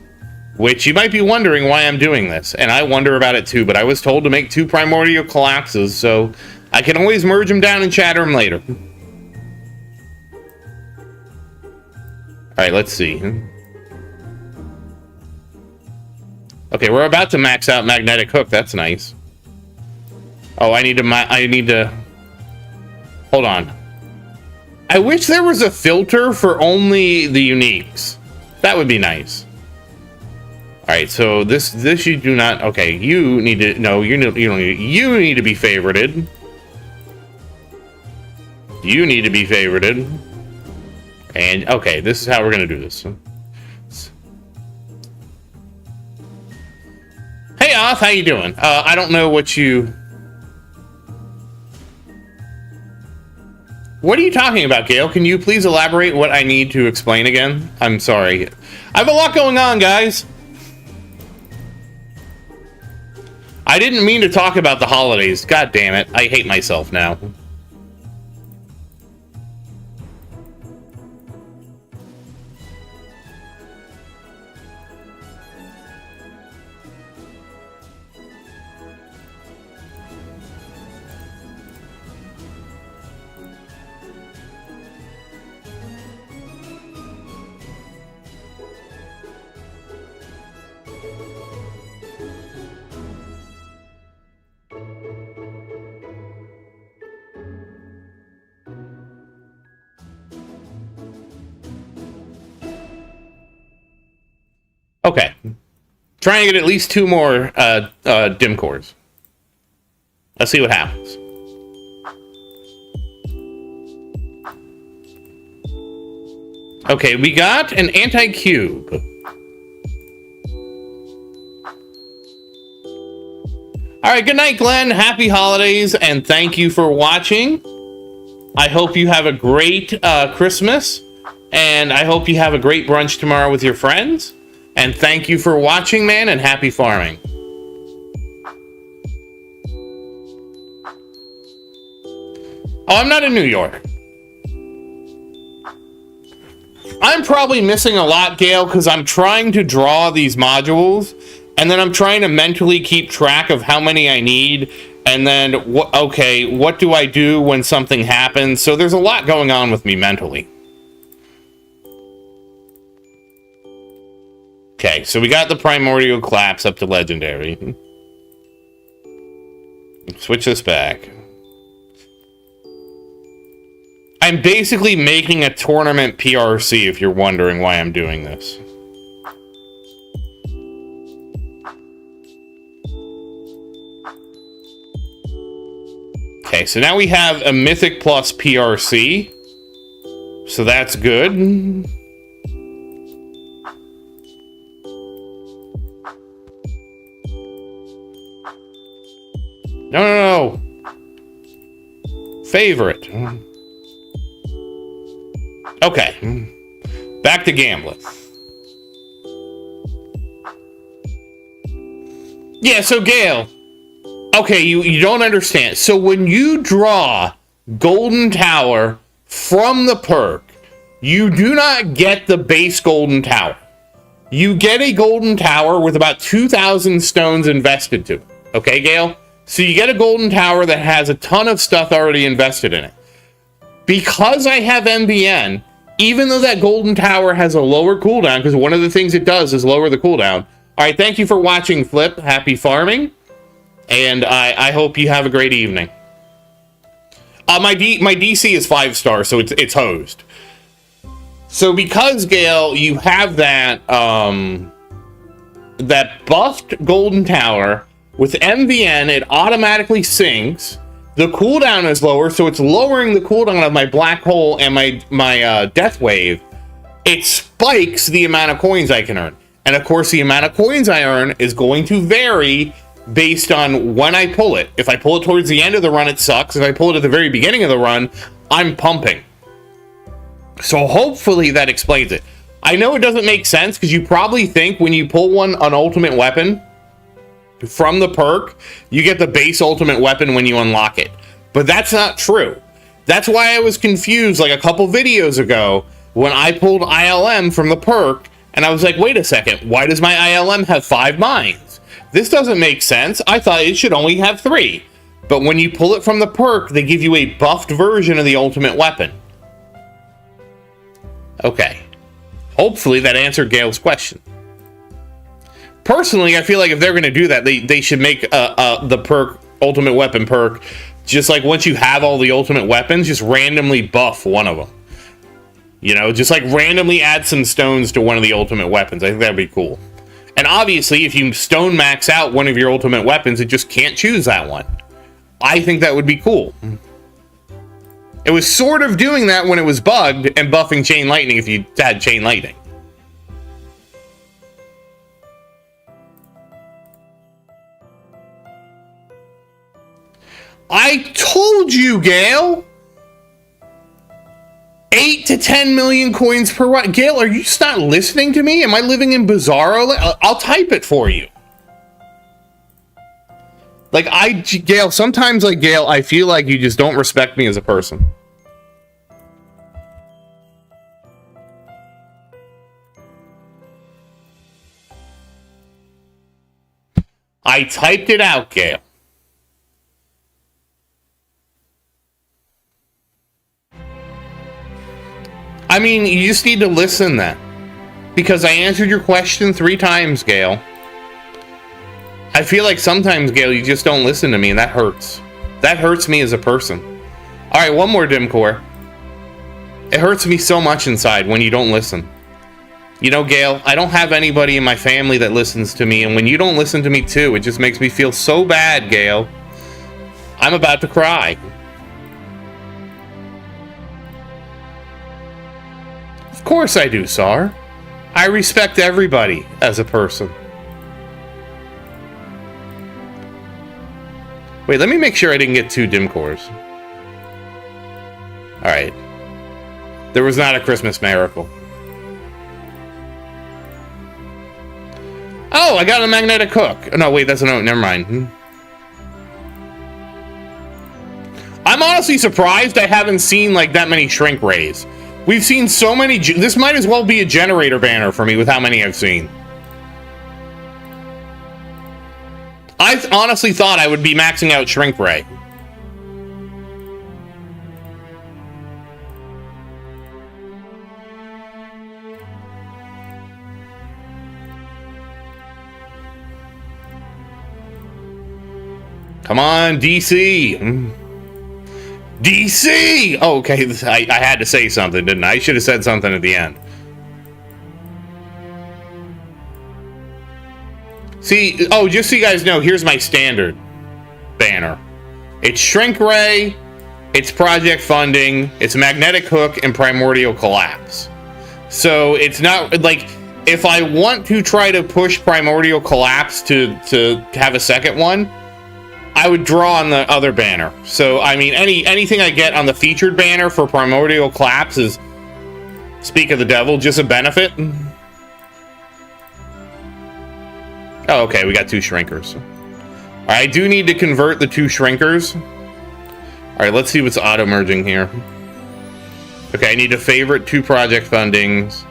which you might be wondering why I'm doing this. And I wonder about it too, but I was told to make 2 primordial collapses, so I can always merge them down and shatter them later. Alright, let's see. Okay, we're about to max out magnetic hook. That's nice. Oh, I need to... Hold on. I wish there was a filter for only the uniques. That would be nice. Alright, so this you do not... Okay, you need to... No, you don't need... You need to be favorited. You need to be favorited. And, okay, this is how we're gonna do this. Hey, Off, how you doing? I don't know what you... What are you talking about, Gale? Can you please elaborate what I need to explain again? I'm sorry. I have a lot going on, guys. I didn't mean to talk about the holidays. God damn it. I hate myself now. Okay. Trying to get at least 2 more dim cores. Let's see what happens. Okay, we got an anti-cube. Alright, good night, Glenn. Happy holidays, and thank you for watching. I hope you have a great Christmas, and I hope you have a great brunch tomorrow with your friends. And thank you for watching, man, and happy farming. Oh, I'm not in New York. I'm probably missing a lot, Gale, because I'm trying to draw these modules, and then I'm trying to mentally keep track of how many I need, and then, what do I do when something happens? So there's a lot going on with me mentally. Okay, so we got the primordial collapse up to legendary. Switch this back. I'm basically making a tournament PRC, if you're wondering why I'm doing this. Okay, so now we have a Mythic Plus PRC. So that's good. No. Favorite. Okay. Back to gambling. Yeah, so Gale. Okay, you don't understand. So when you draw Golden Tower from the perk, you do not get the base Golden Tower. You get a Golden Tower with about 2,000 stones invested to it. Okay, Gale? So you get a Golden Tower that has a ton of stuff already invested in it. Because I have MBN, even though that Golden Tower has a lower cooldown, because one of the things it does is lower the cooldown. Alright, thank you for watching, Flip. Happy farming. And I hope you have a great evening. My DC is 5-star, so it's hosed. So because, Gale, you have that, that buffed Golden Tower, with MVN, it automatically sinks. The cooldown is lower, so it's lowering the cooldown of my Black Hole and my Death Wave. It spikes the amount of coins I can earn. And of course, the amount of coins I earn is going to vary based on when I pull it. If I pull it towards the end of the run, it sucks. If I pull it at the very beginning of the run, I'm pumping. So hopefully that explains it. I know it doesn't make sense, because you probably think when you pull an ultimate weapon from the perk, you get the base ultimate weapon when you unlock it. But that's not true. That's why I was confused like a couple videos ago when I pulled ILM from the perk, and I was like, wait a second, why does my ILM have 5 mines? This doesn't make sense. I thought it should only have 3. But when you pull it from the perk, they give you a buffed version of the ultimate weapon. Okay. Hopefully that answered Gale's question. Personally, I feel like if they're going to do that, they should make the perk, ultimate weapon perk, just like once you have all the ultimate weapons, just randomly buff one of them. You know, just like randomly add some stones to one of the ultimate weapons. I think that'd be cool. And obviously, if you stone max out one of your ultimate weapons, it just can't choose that one. I think that would be cool. It was sort of doing that when it was bugged and buffing Chain Lightning if you had Chain Lightning. I told you, Gale! 8 to 10 million coins per what? Gail, are you just not listening to me? Am I living in Bizarro? I'll type it for you. Like, Gail, sometimes, like, Gail, I feel like you just don't respect me as a person. I typed it out, Gail. I mean, you just need to listen then. Because I answered your question 3 times, Gail. I feel like sometimes, Gail, you just don't listen to me, and that hurts. That hurts me as a person. Alright, one more, Dimcore. It hurts me so much inside when you don't listen. You know, Gail, I don't have anybody in my family that listens to me, and when you don't listen to me too, it just makes me feel so bad, Gail. I'm about to cry. Of course I do, Sar. I respect everybody as a person. Wait, let me make sure I didn't get 2 Dimcores. Alright. There was not a Christmas miracle. Oh, I got a magnetic hook. Oh, no, wait, that's a note. Never mind. I'm honestly surprised I haven't seen, like, that many shrink rays. We've seen so many... This might as well be a generator banner for me with how many I've seen. I honestly thought I would be maxing out shrink ray. Come on, DC. DC! Oh, okay, I had to say something, didn't I? I should have said something at the end. See, oh, just so you guys know, here's my standard banner. It's Shrink Ray, it's Project Funding, it's Magnetic Hook, and Primordial Collapse. So it's not, like, if I want to try to push Primordial Collapse to have a second one, I would draw on the other banner. So, I mean, anything I get on the featured banner for Primordial Collapse is, speak of the devil, just a benefit. Oh, okay, we got 2 shrinkers. All right, I do need to convert the 2 shrinkers. All right, let's see what's auto-merging here. Okay, I need to favorite 2 project fundings.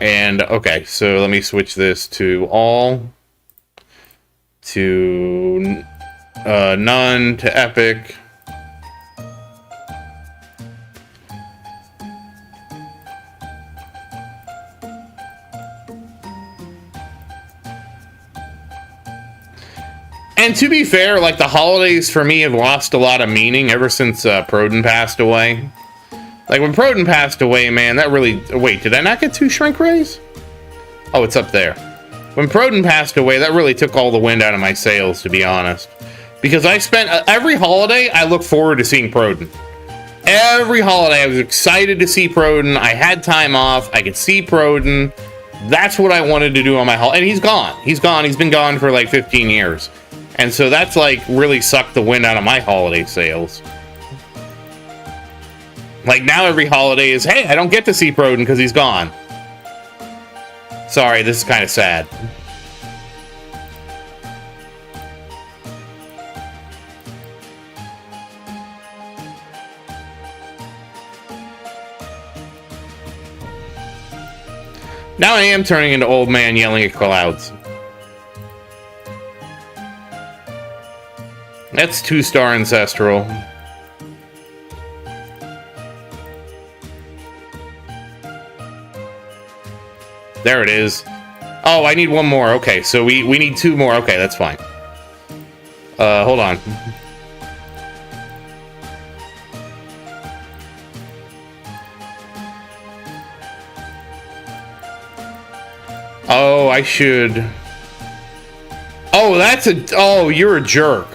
And, okay, so let me switch this to all. To none, to epic. And to be fair, like, the holidays for me have lost a lot of meaning ever since Proden passed away. Like, when Proden passed away, man, that really... Wait, did I not get 2 shrink rays? Oh, it's up there. When Proden passed away, that really took all the wind out of my sails, to be honest. Because I spent... every holiday, I look forward to seeing Proden. Every holiday, I was excited to see Proden. I had time off. I could see Proden. That's what I wanted to do on my holiday. And he's gone. He's gone. He's been gone for, like, 15 years. And so that's, like, really sucked the wind out of my holiday sails. Like, now every holiday is, hey, I don't get to see Proden because he's gone. Sorry, this is kind of sad. Now I am turning into old man yelling at clouds. That's 2-star ancestral. There it is. Oh, I need 1 more. Okay, so we need 2 more. Okay, that's fine. Hold on. Oh, I should... Oh, that's a... Oh, you're a jerk.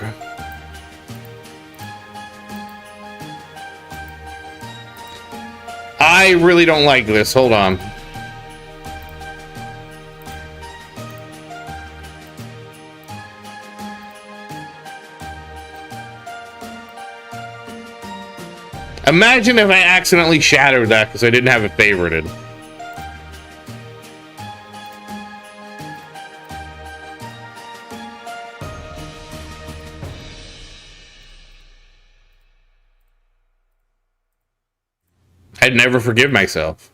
I really don't like this. Hold on. Imagine if I accidentally shattered that because I didn't have it favorited. I'd never forgive myself.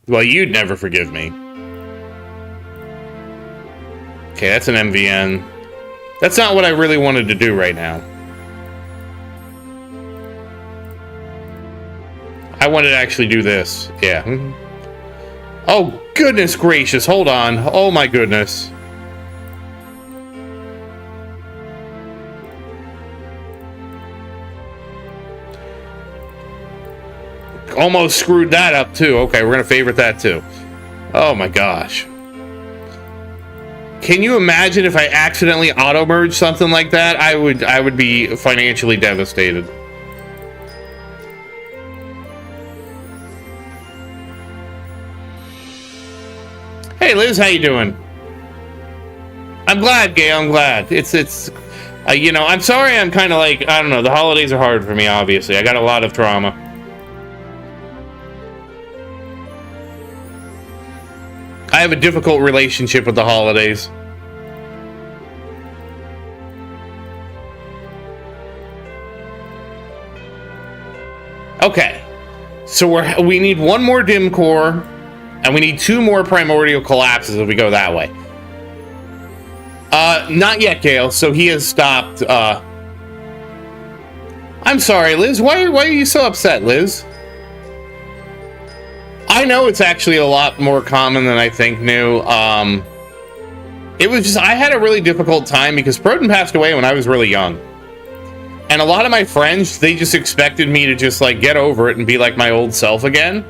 Well, you'd never forgive me. Okay, that's an MVN. That's not what I really wanted to do right now. I wanted to actually do this. Yeah. Oh, goodness gracious. Hold on. Oh, my goodness. Almost screwed that up, too. Okay, we're going to favorite that, too. Oh, my gosh. Can you imagine if I accidentally auto-merged something like that? I would be financially devastated. Hey, Liz, how you doing? I'm glad, Gail. I'm glad. It's you know, I'm sorry. I'm kind of like, I don't know. The holidays are hard for me, obviously. I got a lot of trauma. I have a difficult relationship with the holidays. Okay. So we need one more dim core. And we need 2 more primordial collapses if we go that way. Not yet, Gale. So he has stopped. I'm sorry, Liz. Why are you so upset, Liz? I know it's actually a lot more common than I think knew. It was just, I had a really difficult time because Proton passed away when I was really young. And a lot of my friends, they just expected me to just like get over it and be like my old self again.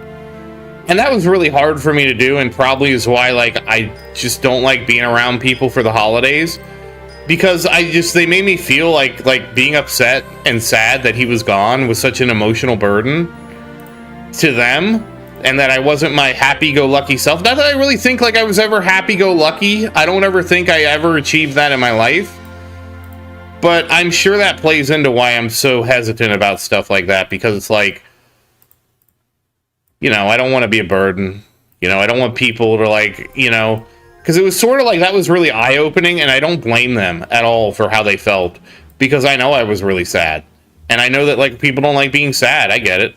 And that was really hard for me to do, and probably is why, like, I just don't like being around people for the holidays. Because they made me feel like being upset and sad that he was gone was such an emotional burden to them. And that I wasn't my happy-go-lucky self. Not that I really think like I was ever happy-go-lucky. I don't ever think I ever achieved that in my life. But I'm sure that plays into why I'm so hesitant about stuff like that. Because it's like, you know, I don't want to be a burden. You know, I don't want people to like, you know, because it was sort of like that was really eye-opening, and I don't blame them at all for how they felt, because I know I was really sad. And I know that like people don't like being sad. I get it.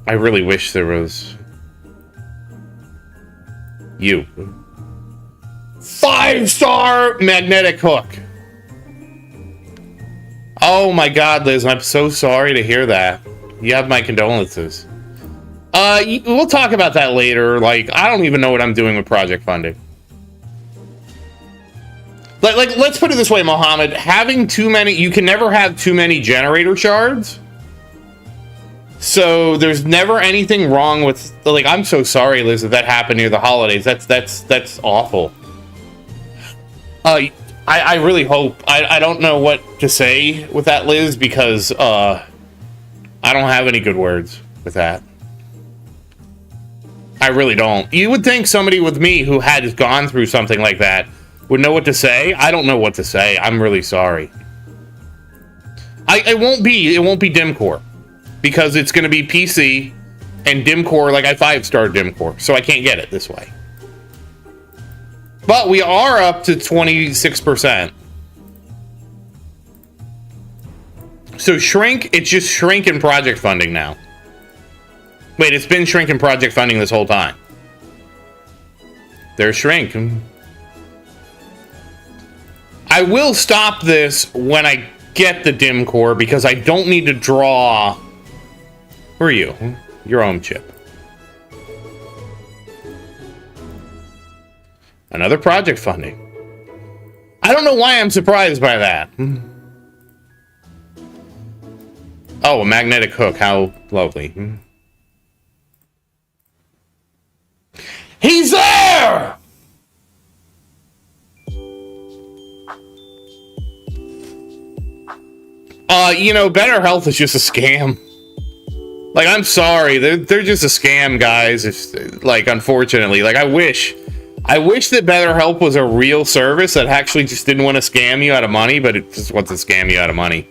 I really wish there was you. 5-star magnetic hook. Oh my God, Liz, I'm so sorry to hear that. You have my condolences. We'll talk about that later. Like, I don't even know what I'm doing with project funding. Like, let's put it this way, Mohammed. Having too many, you can never have too many generator shards. So there's never anything wrong with, like, I'm so sorry, Liz, that happened near the holidays. That's awful. I really hope, I don't know what to say with that, Liz, because I don't have any good words with that. I really don't. You would think somebody with me who had gone through something like that would know what to say. I don't know what to say. I'm really sorry. It won't be dim core, because it's going to be PC and dim core, like I 5-star dim core, so I can't get it this way. But we are up to 26%. So shrink, it's just shrink in project funding now. Wait, it's been shrink in project funding this whole time. There's shrink. I will stop this when I get the dim core, because I don't need to draw. Who are you? Your own chip. Another project funding. I don't know why I'm surprised by that. Oh, a magnetic hook. How lovely. He's there! You know, Better Health is just a scam. Like, I'm sorry. They're just a scam, guys. If, like, unfortunately. Like, I wish I wish that BetterHelp was a real service that actually just didn't want to scam you out of money, but it just wants to scam you out of money.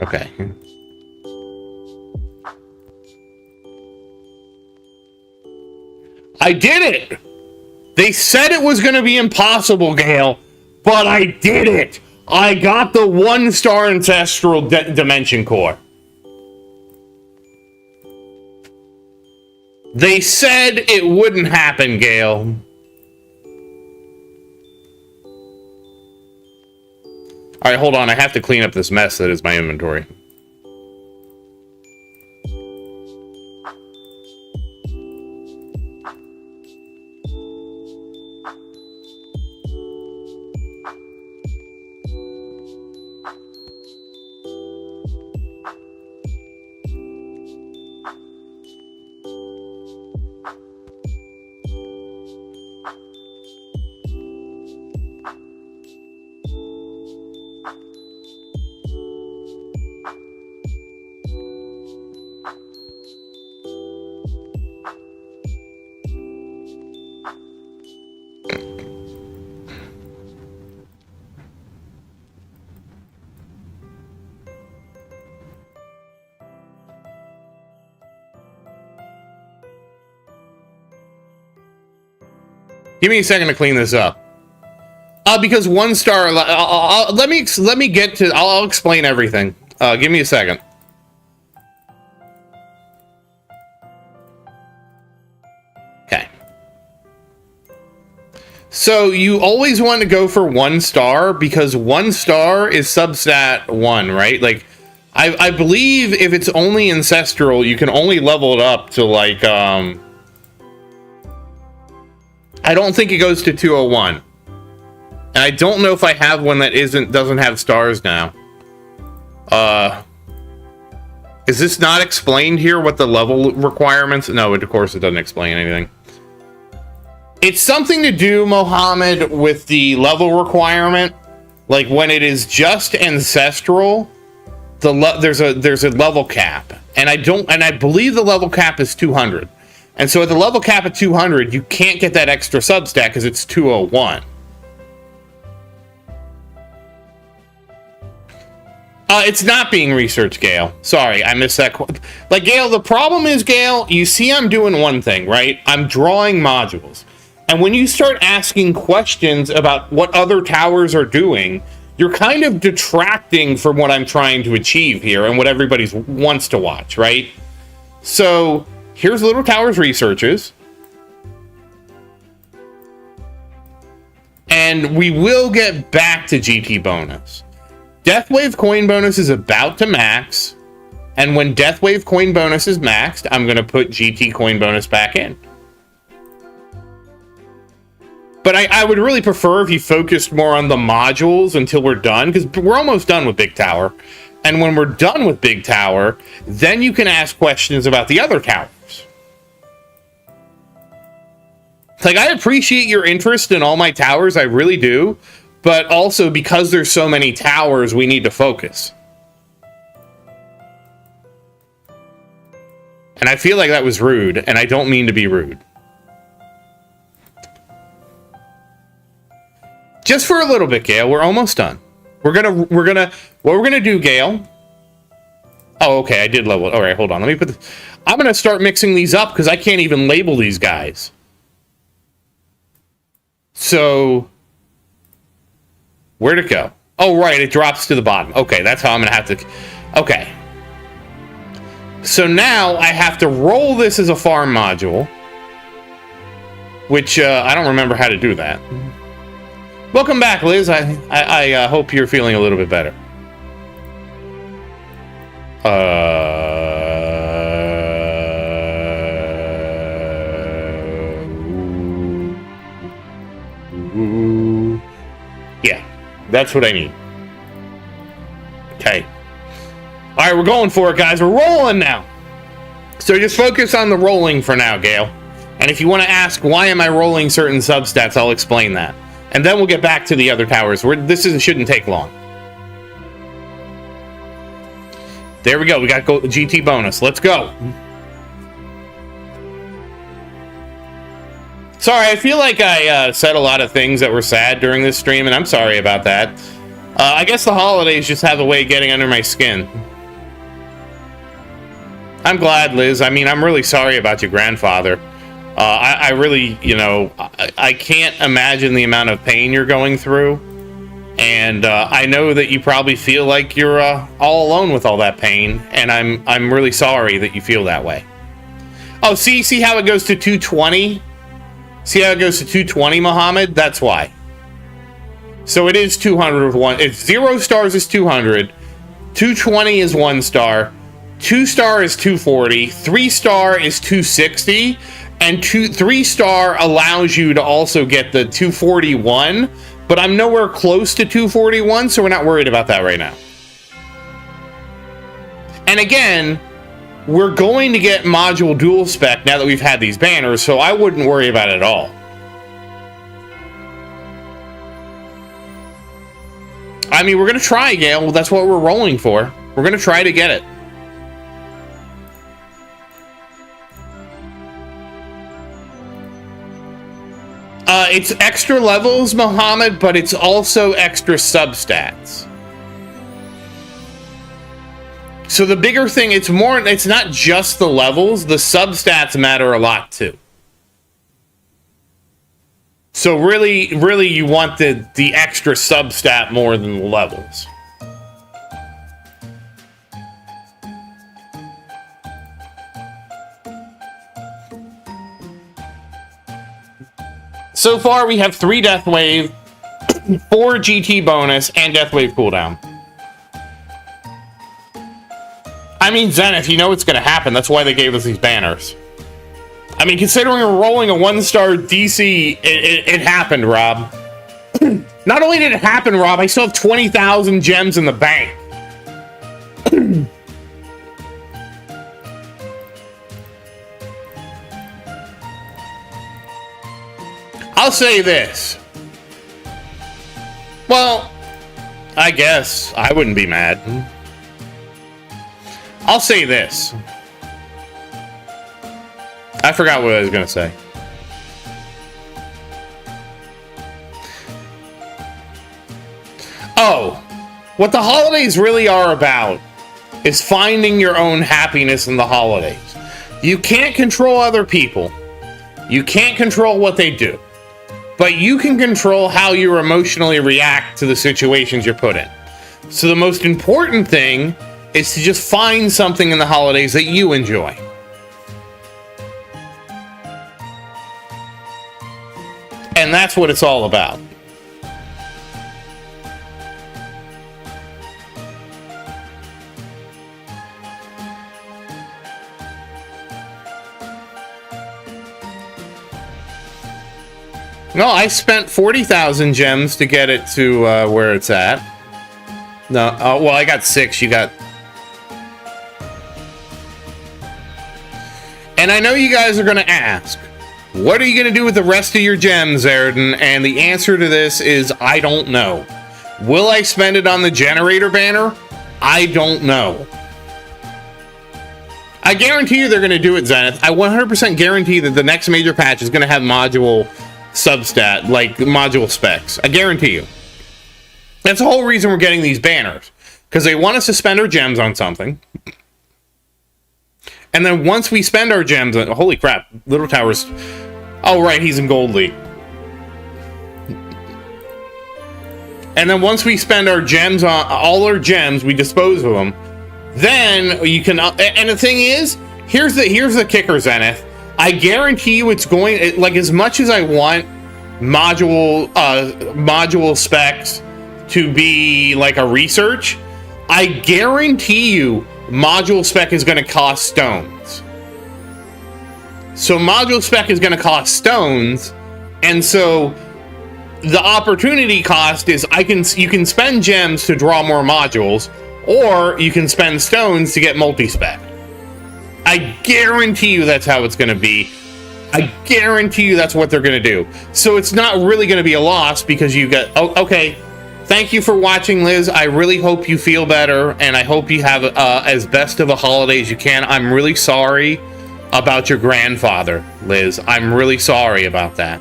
Okay. I did it! They said it was going to be impossible, Gale, but I did it! I got the 1-star Ancestral Dimension Core. They said it wouldn't happen, Gale. Alright, hold on. I have to clean up this mess that is my inventory. Give me a second to clean this up. Because 1-star. Let me get to. I'll explain everything. Give me a second. Okay. So you always want to go for 1-star because 1-star is substat 1, right? Like, I believe if it's only ancestral, you can only level it up to like I don't think it goes to 201. And I don't know if I have one that doesn't have stars now. Is this not explained here what the level requirements? No, of course it doesn't explain anything. It's something to do, Mohammed, with the level requirement. Like when it is just ancestral, there's a level cap. And I believe the level cap is 200. And so at the level cap at 200, you can't get that extra substat because it's 201. It's not being researched, Gale. Sorry, I missed that. Like, Gale, the problem is, Gale, you see I'm doing one thing, right? I'm drawing modules. And when you start asking questions about what other towers are doing, you're kind of detracting from what I'm trying to achieve here and what everybody wants to watch, right? So here's Little Towers Researches. And we will get back to GT bonus. Deathwave coin bonus is about to max. And when Deathwave coin bonus is maxed, I'm going to put GT coin bonus back in. But I would really prefer if you focused more on the modules until we're done, because we're almost done with Big Tower. And when we're done with Big Tower, then you can ask questions about the other towers. Like, I appreciate your interest in all my towers, I really do. But also, because there's so many towers, we need to focus. And I feel like that was rude, and I don't mean to be rude. Just for a little bit, Gale. We're almost done. What we're gonna do, Gale. Oh, okay, I did level it. All right, hold on. Let me put I'm gonna start mixing these up because I can't even label these guys. So, where'd it go? Oh, right, it drops to the bottom. Okay, that's how I'm gonna have to. Okay. So now I have to roll this as a farm module, which I don't remember how to do that. Welcome back, Liz. I hope you're feeling a little bit better. Yeah, that's what I need. Okay. All right, we're going for it, guys. We're rolling now. So just focus on the rolling for now, Gale. And if you want to ask why am I rolling certain substats, I'll explain that. And then we'll get back to the other towers. Shouldn't take long. There we go. We got GT bonus. Let's go. Sorry, I feel like I said a lot of things that were sad during this stream, and I'm sorry about that. I guess the holidays just have a way of getting under my skin. I'm glad, Liz. I mean, I'm really sorry about your grandfather. I really, I can't imagine the amount of pain you're going through. And I know that you probably feel like you're all alone with all that pain. And I'm really sorry that you feel that way. Oh, see how it goes to 220? See how it goes to 220, Mohammed? That's why. So it is 200 with one. It's 0 stars is 200. 220 is 1 star. 2 star is 240. 3 star is 260. And 3 star allows you to also get the 241. But I'm nowhere close to 241, so we're not worried about that right now. And again, we're going to get module dual spec now that we've had these banners, so I wouldn't worry about it at all. I mean, we're going to try, Gail. Well, that's what we're rolling for. We're going to try to get it. It's extra levels, Mohammed, but it's also extra substats. So the bigger thing, it's not just the levels, the substats matter a lot too. So really you want the extra substat more than the levels. So far, we have 3 Death Wave, 4 GT bonus, and Death Wave cooldown. I mean, Zenith, you know what's going to happen. That's why they gave us these banners. I mean, considering we're rolling a 1-star DC, it happened, Rob. Not only did it happen, Rob, I still have 20,000 gems in the bank. I'll say this. Well, I guess I wouldn't be mad. I'll say this. I forgot what I was going to say. Oh, what the holidays really are about is finding your own happiness in the holidays. You can't control other people. You can't control what they do. But you can control how you emotionally react to the situations you're put in. So the most important thing is to just find something in the holidays that you enjoy. And that's what it's all about. No, I spent 40,000 gems to get it to where it's at. No, well, I got 6. You got... And I know you guys are going to ask, what are you going to do with the rest of your gems, Zaerdin? And the answer to this is, I don't know. Will I spend it on the generator banner? I don't know. I guarantee you they're going to do it, Zenith. I 100% guarantee that the next major patch is going to have module substat, like module specs. I guarantee you. That's the whole reason we're getting these banners. Because they want us to spend our gems on something. And then once we spend our gems on... Holy crap. Little Tower's... Oh, right. He's in Gold League. And then once we spend our gems on... All our gems, we dispose of them. Then you can... And the thing is... Here's the kicker, Zenith. I guarantee you it's going... Like, as much as I want module specs to be like a research, I guarantee you module spec is going to cost stones. So module spec is going to cost stones, and so the opportunity cost is you can spend gems to draw more modules, or you can spend stones to get multi-spec. I guarantee you that's how it's going to be. I guarantee you that's what they're going to do. So it's not really going to be a loss because you get... Oh, okay. Thank you for watching, Liz. I really hope you feel better, and I hope you have as best of a holiday as you can. I'm really sorry about your grandfather, Liz. I'm really sorry about that.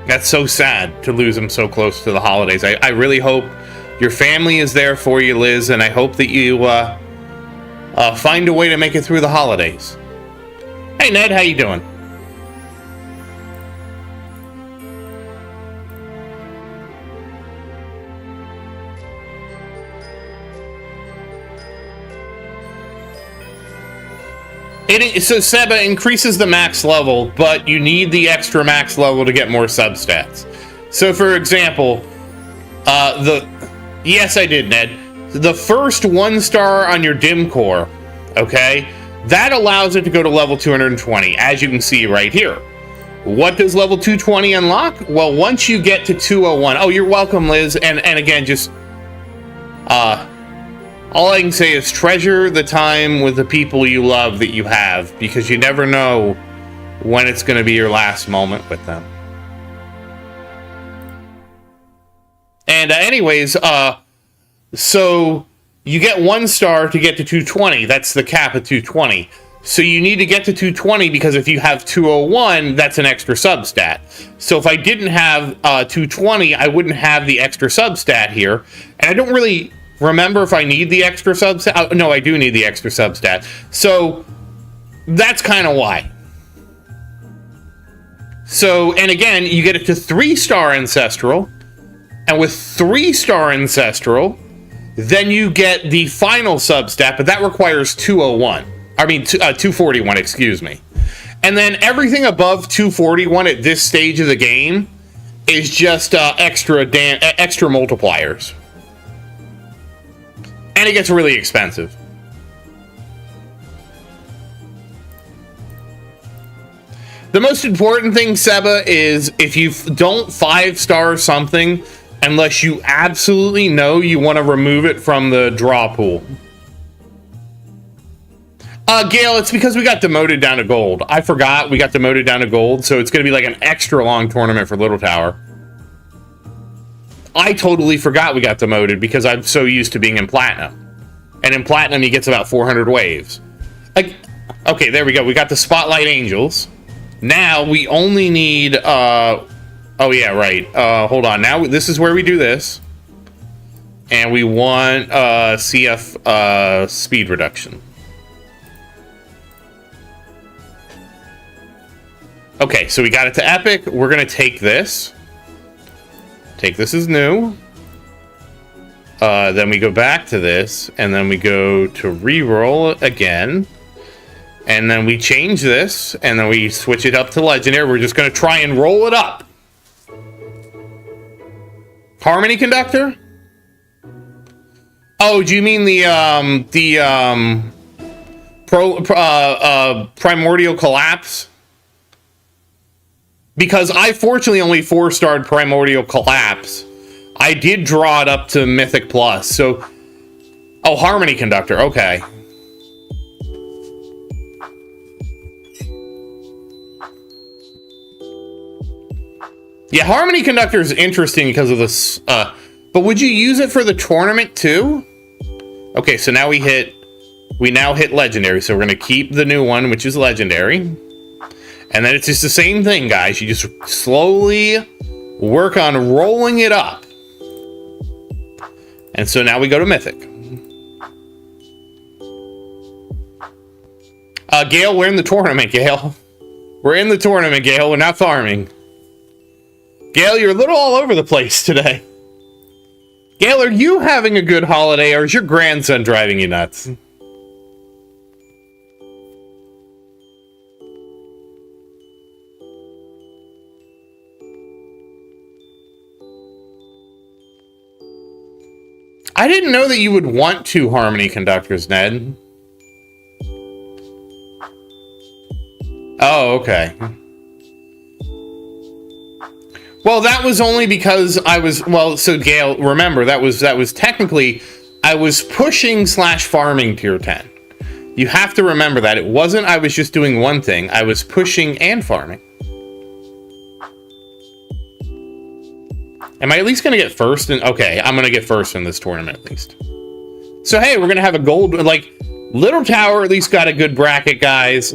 That's so sad to lose him so close to the holidays. I really hope your family is there for you, Liz, and I hope that you find a way to make it through the holidays. Hey, Ned, how you doing? So Seba increases the max level, but you need the extra max level to get more substats. So, for example, yes, I did, Ned. The first 1-star on your dim core, okay, that allows it to go to level 220, as you can see right here. What does level 220 unlock? Well, once you get to 201, oh, you're welcome, Liz, and again, just, all I can say is treasure the time with the people you love that you have, because you never know when it's going to be your last moment with them. And anyways, so you get 1 star to get to 220. That's the cap at 220. So you need to get to 220 because if you have 201, that's an extra substat. So if I didn't have 220, I wouldn't have the extra substat here. And I don't really remember if I need the extra substat. No, I do need the extra substat. So that's kind of why. So, and again, you get it to 3-star Ancestral. And with 3-star Ancestral, then you get the final substat, but that requires 201. I mean, 241, excuse me. And then everything above 241 at this stage of the game is just extra multipliers. And it gets really expensive. The most important thing, Seba, is if you don't 5-star something, unless you absolutely know you want to remove it from the draw pool. Gail, it's because we got demoted down to gold. I forgot we got demoted down to gold, so it's going to be like an extra long tournament for Little Tower. I totally forgot we got demoted because I'm so used to being in Platinum. And in Platinum, he gets about 400 waves. Like, okay, there we go. We got the Spotlight Angels. Now, we only need... oh, yeah, right. Hold on. Now, this is where we do this. And we want CF speed reduction. Okay, so we got it to Epic. We're going to take this. Take this as new. Then we go back to this. And then we go to reroll again. And then we change this. And then we switch it up to Legendary. We're just going to try and roll it up. Harmony Conductor? Oh, do you mean the Primordial Collapse? Because I fortunately only 4-starred Primordial Collapse. I did draw it up to Mythic Plus, so... Oh, Harmony Conductor, okay. Yeah, Harmony Conductor is interesting because of this, but would you use it for the tournament too? Okay, so now we now hit Legendary, so we're going to keep the new one, which is Legendary. And then it's just the same thing, guys. You just slowly work on rolling it up. And so now we go to Mythic. Gale, we're in the tournament, Gale. We're in the tournament, Gale. We're not farming. Gale, you're a little all over the place today. Gale, are you having a good holiday, or is your grandson driving you nuts? I didn't know that you would want 2 Harmony Conductors, Ned. Oh, okay. Well, that was only because I was... Well, so Gale, remember, that was technically... I was pushing /farming tier 10. You have to remember that. It wasn't I was just doing one thing. I was pushing and farming. Am I at least going to get first? Okay, I'm going to get first in this tournament at least. So, hey, we're going to have a gold... Like, Little Tower at least got a good bracket, guys.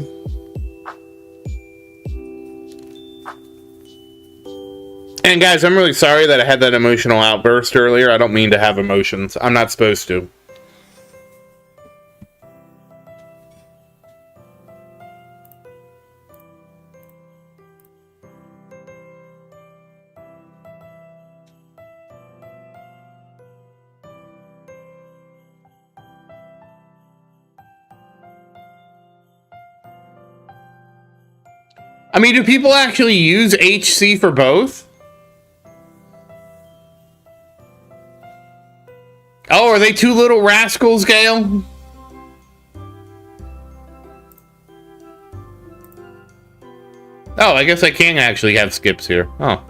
And, guys, I'm really sorry that I had that emotional outburst earlier. I don't mean to have emotions. I'm not supposed to. I mean, do people actually use HC for both? Oh, are they two little rascals, Gale? Oh, I guess I can actually have skips here. Oh.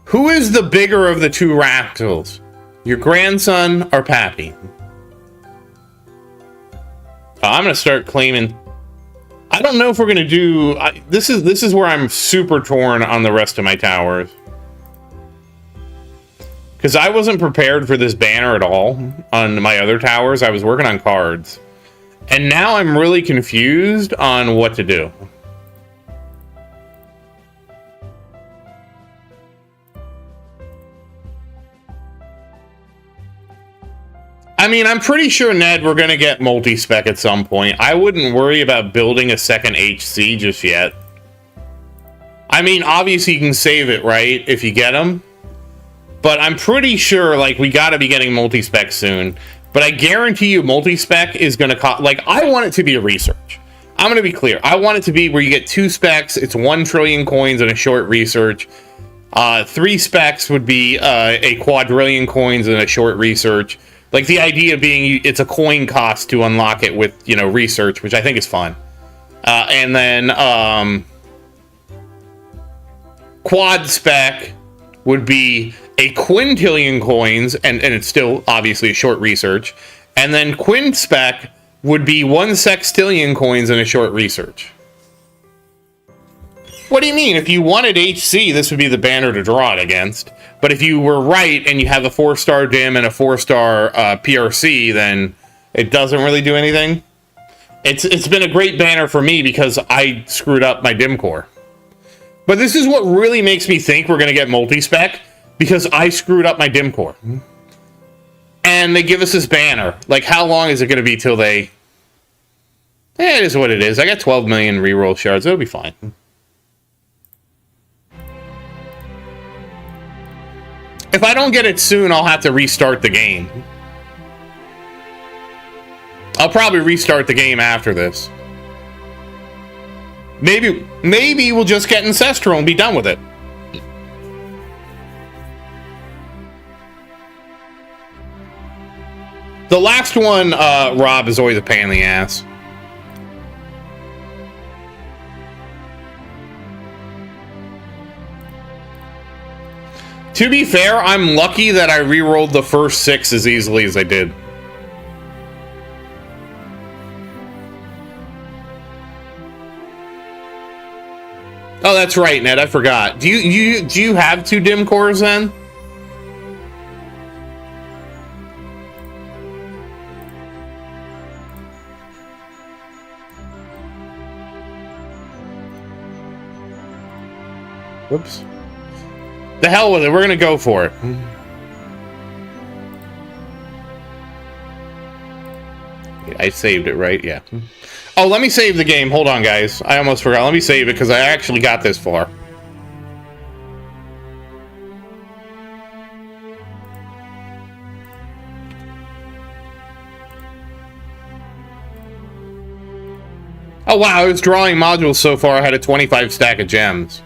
Who is the bigger of the two rascals? Your grandson or Pappy? I'm going to start claiming... I don't know if we're going to do... This is where I'm super torn on the rest of my towers. Because I wasn't prepared for this banner at all on my other towers. I was working on cards. And now I'm really confused on what to do. I mean, I'm pretty sure, Ned, we're going to get multi-spec at some point. I wouldn't worry about building a second HC just yet. I mean, obviously you can save it, right, if you get them. But I'm pretty sure, like, we got to be getting multi-spec soon. But I guarantee you multi-spec is going to cost... Like, I want it to be a research. I'm going to be clear. I want it to be where you get 2 specs, it's 1 trillion coins and a short research. 3 specs would be a quadrillion coins and a short research. Like, the idea being it's a coin cost to unlock it with, you know, research, which I think is fun. And then quad spec would be a quintillion coins, and it's still obviously a short research. And then quin spec would be 1 sextillion coins and a short research. What do you mean? If you wanted HC, this would be the banner to draw it against. But if you were right and you have a 4-star dim and a 4-star PRC, then it doesn't really do anything. It's been a great banner for me because I screwed up my dim core. But this is what really makes me think we're going to get multi-spec, because I screwed up my dim core. And they give us this banner. Like, how long is it going to be till they... Eh, it is what it is. I got 12 million reroll shards. It'll be fine. If I don't get it soon, I'll have to restart the game. I'll probably restart the game after this. Maybe we'll just get Ancestral and be done with it. The last one, Rob, is always a pain in the ass. To be fair, I'm lucky that I re-rolled the first 6 as easily as I did. Oh, that's right, Ned. I forgot. Do you have 2 dim cores then? Whoops. The hell with it. We're going to go for it. I saved it, right? Yeah. Oh, let me save the game. Hold on, guys. I almost forgot. Let me save it because I actually got this far. Oh, wow. I was drawing modules so far. I had a 25 stack of gems.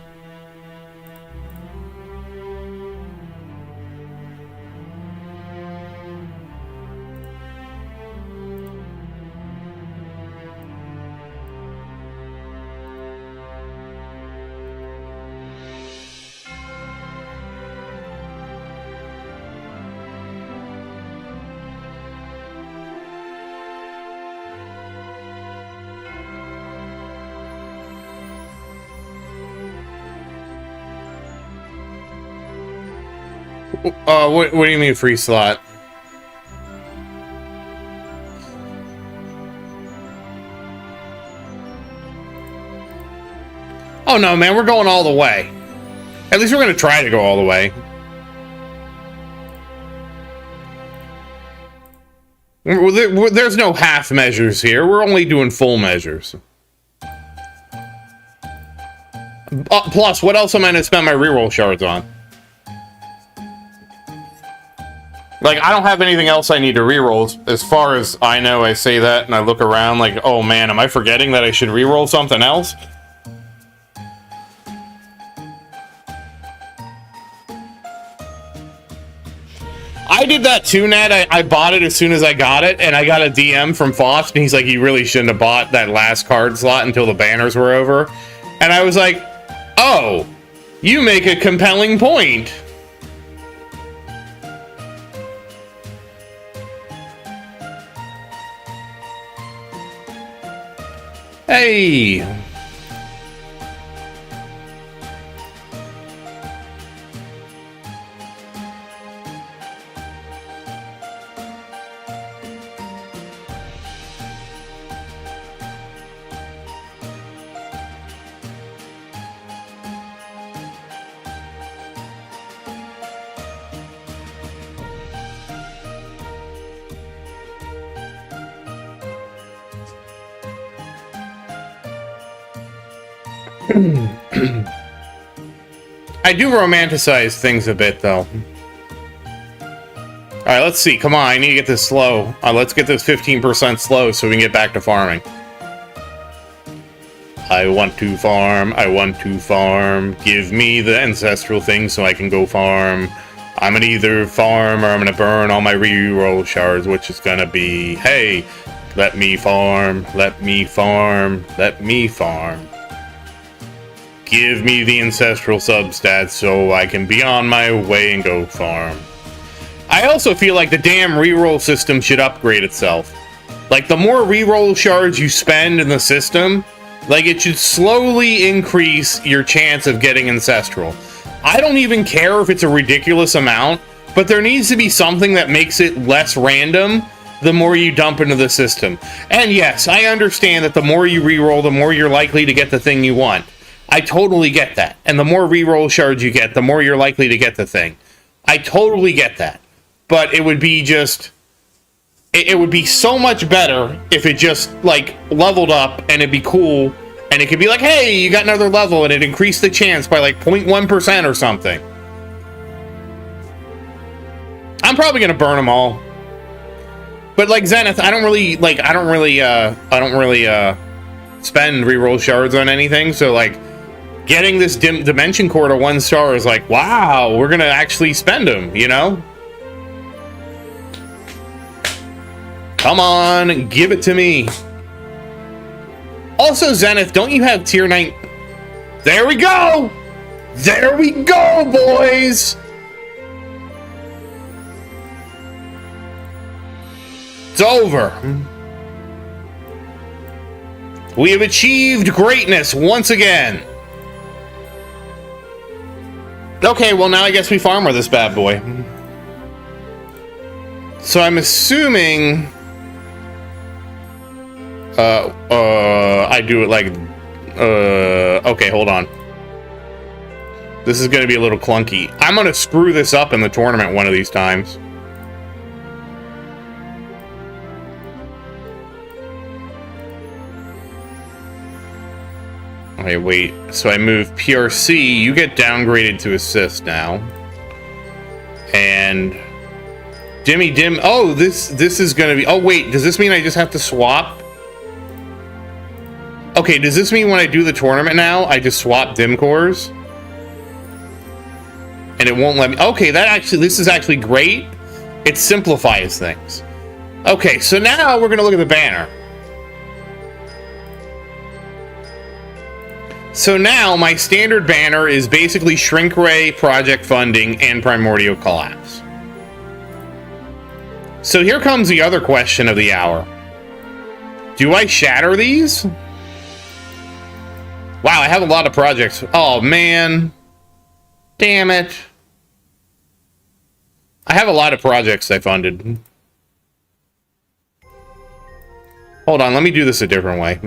What do you mean free slot? Oh no, man, we're going all the way. At least we're gonna try to go all the way. There's no half measures here. We're only doing full measures. Plus, what else am I gonna spend my reroll shards on? Like, I don't have anything else I need to reroll. As far as I know, I say that and I look around like, oh man, am I forgetting that I should reroll something else? I did that too, Ned. I bought it as soon as I got it, and I got a DM from Foss, and he's like, you really shouldn't have bought that last card slot until the banners were over. And I was like, oh, you make a compelling point. Hey. I do romanticize things a bit, though. Alright, let's see. Come on, I need to get this slow. Let's get this 15% slow so we can get back to farming. I want to farm. I want to farm. Give me the ancestral thing so I can go farm. I'm gonna either farm or I'm gonna burn all my reroll shards, which is gonna be, hey, let me farm, let me farm, let me farm. Give me the ancestral substats so I can be on my way and go farm. I also feel like the damn reroll system should upgrade itself. Like, the more reroll shards you spend in the system, like, it should slowly increase your chance of getting ancestral. I don't even care if it's a ridiculous amount, but there needs to be something that makes it less random the more you dump into the system. And yes, I understand that the more you reroll, the more you're likely to get the thing you want. I totally get that. And the more reroll shards you get, the more you're likely to get the thing. I totally get that. But it would be just... It would be so much better if it just, like, leveled up and it'd be cool. And it could be like, hey, you got another level and it increased the chance by, like, 0.1% or something. I'm probably going to burn them all. But, like, Zenith, I don't really spend reroll shards on anything. So, like, getting this dimension core to 1 star is like, wow, we're gonna actually spend them, you know? Come on, give it to me. Also, Zenith, don't you have tier 9? There we go! There we go, boys! It's over. We have achieved greatness once again. Okay, well now I guess we farm with this bad boy. So I'm assuming... I do it like... okay, hold on. This is gonna be a little clunky. I'm gonna screw this up in the tournament one of these times. Okay, wait. So I move PRC. You get downgraded to assist now. And Dimmy Dim. Oh, this is gonna be. Oh wait, does this mean I just have to swap? Okay, does this mean when I do the tournament now, I just swap dim cores? And it won't let me. Okay, this is actually great. It simplifies things. Okay, so now we're gonna look at the banner. So now my standard banner is basically Shrink Ray, Project Funding, and Primordial Collapse. So here comes the other question of the hour. Do I shatter these? Wow, I have a lot of projects. Oh, man. Damn it. I have a lot of projects I funded. Hold on, let me do this a different way.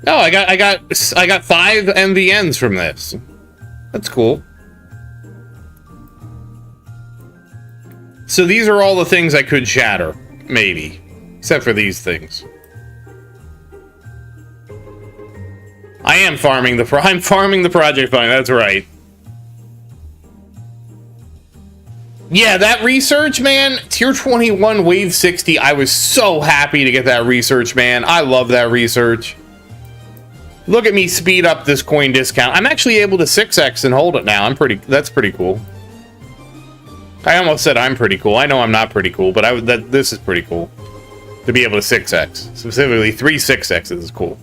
No, I got 5 MVNs from this. That's cool. So these are all the things I could shatter, maybe, except for these things. I am farming I'm farming the project fund. That's right. Yeah, that research, man. Tier 21, wave 60. I was so happy to get that research, man. I love that research. Look at me speed up this coin discount. I'm actually able to 6x and hold it now. That's pretty cool. I almost said I'm pretty cool. I know I'm not pretty cool, but this is pretty cool. To be able to 6x. Specifically, 3 6x's is cool.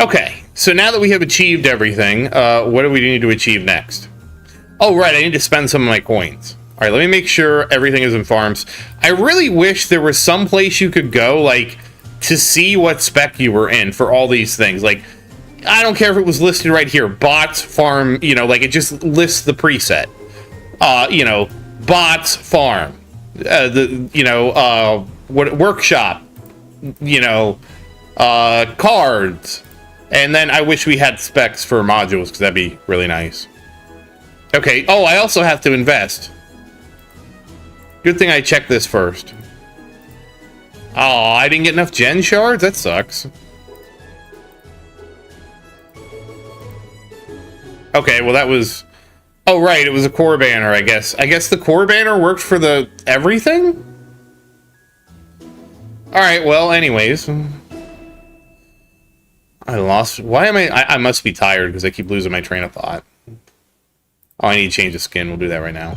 Okay, so now that we have achieved everything, what do we need to achieve next? Oh, right, I need to spend some of my coins. All right, let me make sure everything is in farms. I really wish there was some place you could go, like, to see what spec you were in for all these things. Like, I don't care if it was listed right here. Bots, farm, you know, like, it just lists the preset. You know, bots, farm. Workshop. You know, cards. And then I wish we had specs for modules, because that'd be really nice. Okay, oh, I also have to invest. Good thing I checked this first. Oh, I didn't get enough gen shards? That sucks. Okay, well that was... Oh, right, it was a core banner, I guess. I guess the core banner worked for the everything? Alright, well, anyways... I lost... Why am I must be tired because I keep losing my train of thought. Oh, I need to change the skin. We'll do that right now.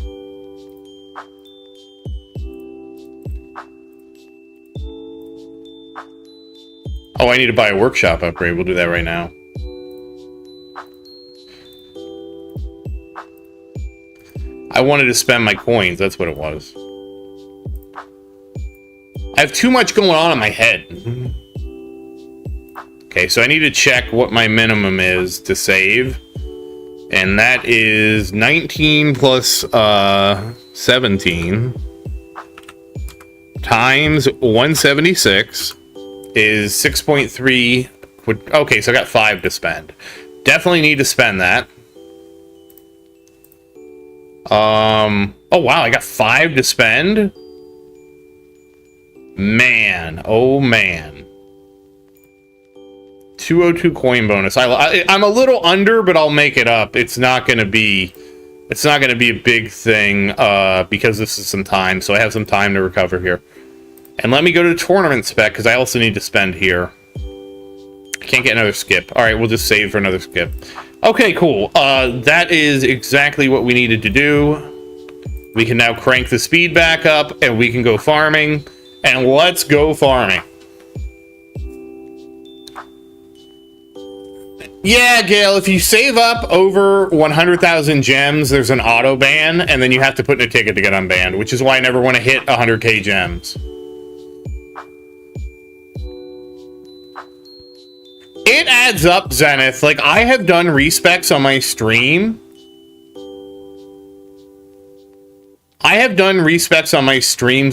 Oh, I need to buy a workshop upgrade. We'll do that right now. I wanted to spend my coins. That's what it was. I have too much going on in my head. Okay, so I need to check what my minimum is to save. And that is 19 plus 17 times 176 is 6.3. Okay, so I got 5 to spend. Definitely need to spend that. Oh wow, I got 5 to spend? Man, oh man. 202 coin bonus. I'm a little under, but I'll make it up. It's not gonna be a big thing because this is some time, so I have some time to recover here. And let me go to tournament spec because I also need to spend here. I can't get another skip. All right, we'll just save for another skip. Okay, cool. That is exactly what we needed to do. We can now crank the speed back up, and we can go farming. And let's go farming. Yeah, Gail, if you save up over 100,000 gems, there's an auto ban, and then you have to put in a ticket to get unbanned, which is why I never want to hit 100k gems. It adds up, Zenith. Like, I have done respecs on my stream.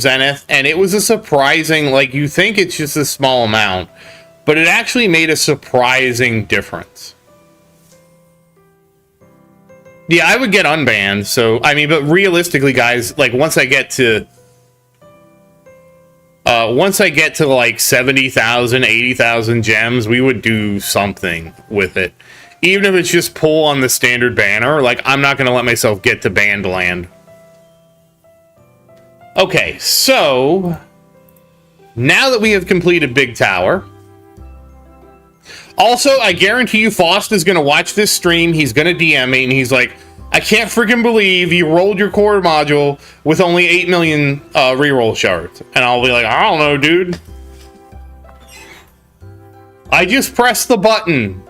Zenith, and it was a surprising, like, you think it's just a small amount, but it actually made a surprising difference. Yeah, I would get unbanned, so, I mean, but realistically, guys, like, once I get to, like, 70,000, 80,000 gems, we would do something with it. Even if it's just pull on the standard banner, like, I'm not going to let myself get to banned land. Okay, so, now that we have completed Big Tower... Also, I guarantee you Faust is going to watch this stream, he's going to DM me, and he's like, I can't freaking believe you rolled your core module with only 8 million reroll shards. And I'll be like, I don't know, dude. I just pressed the button.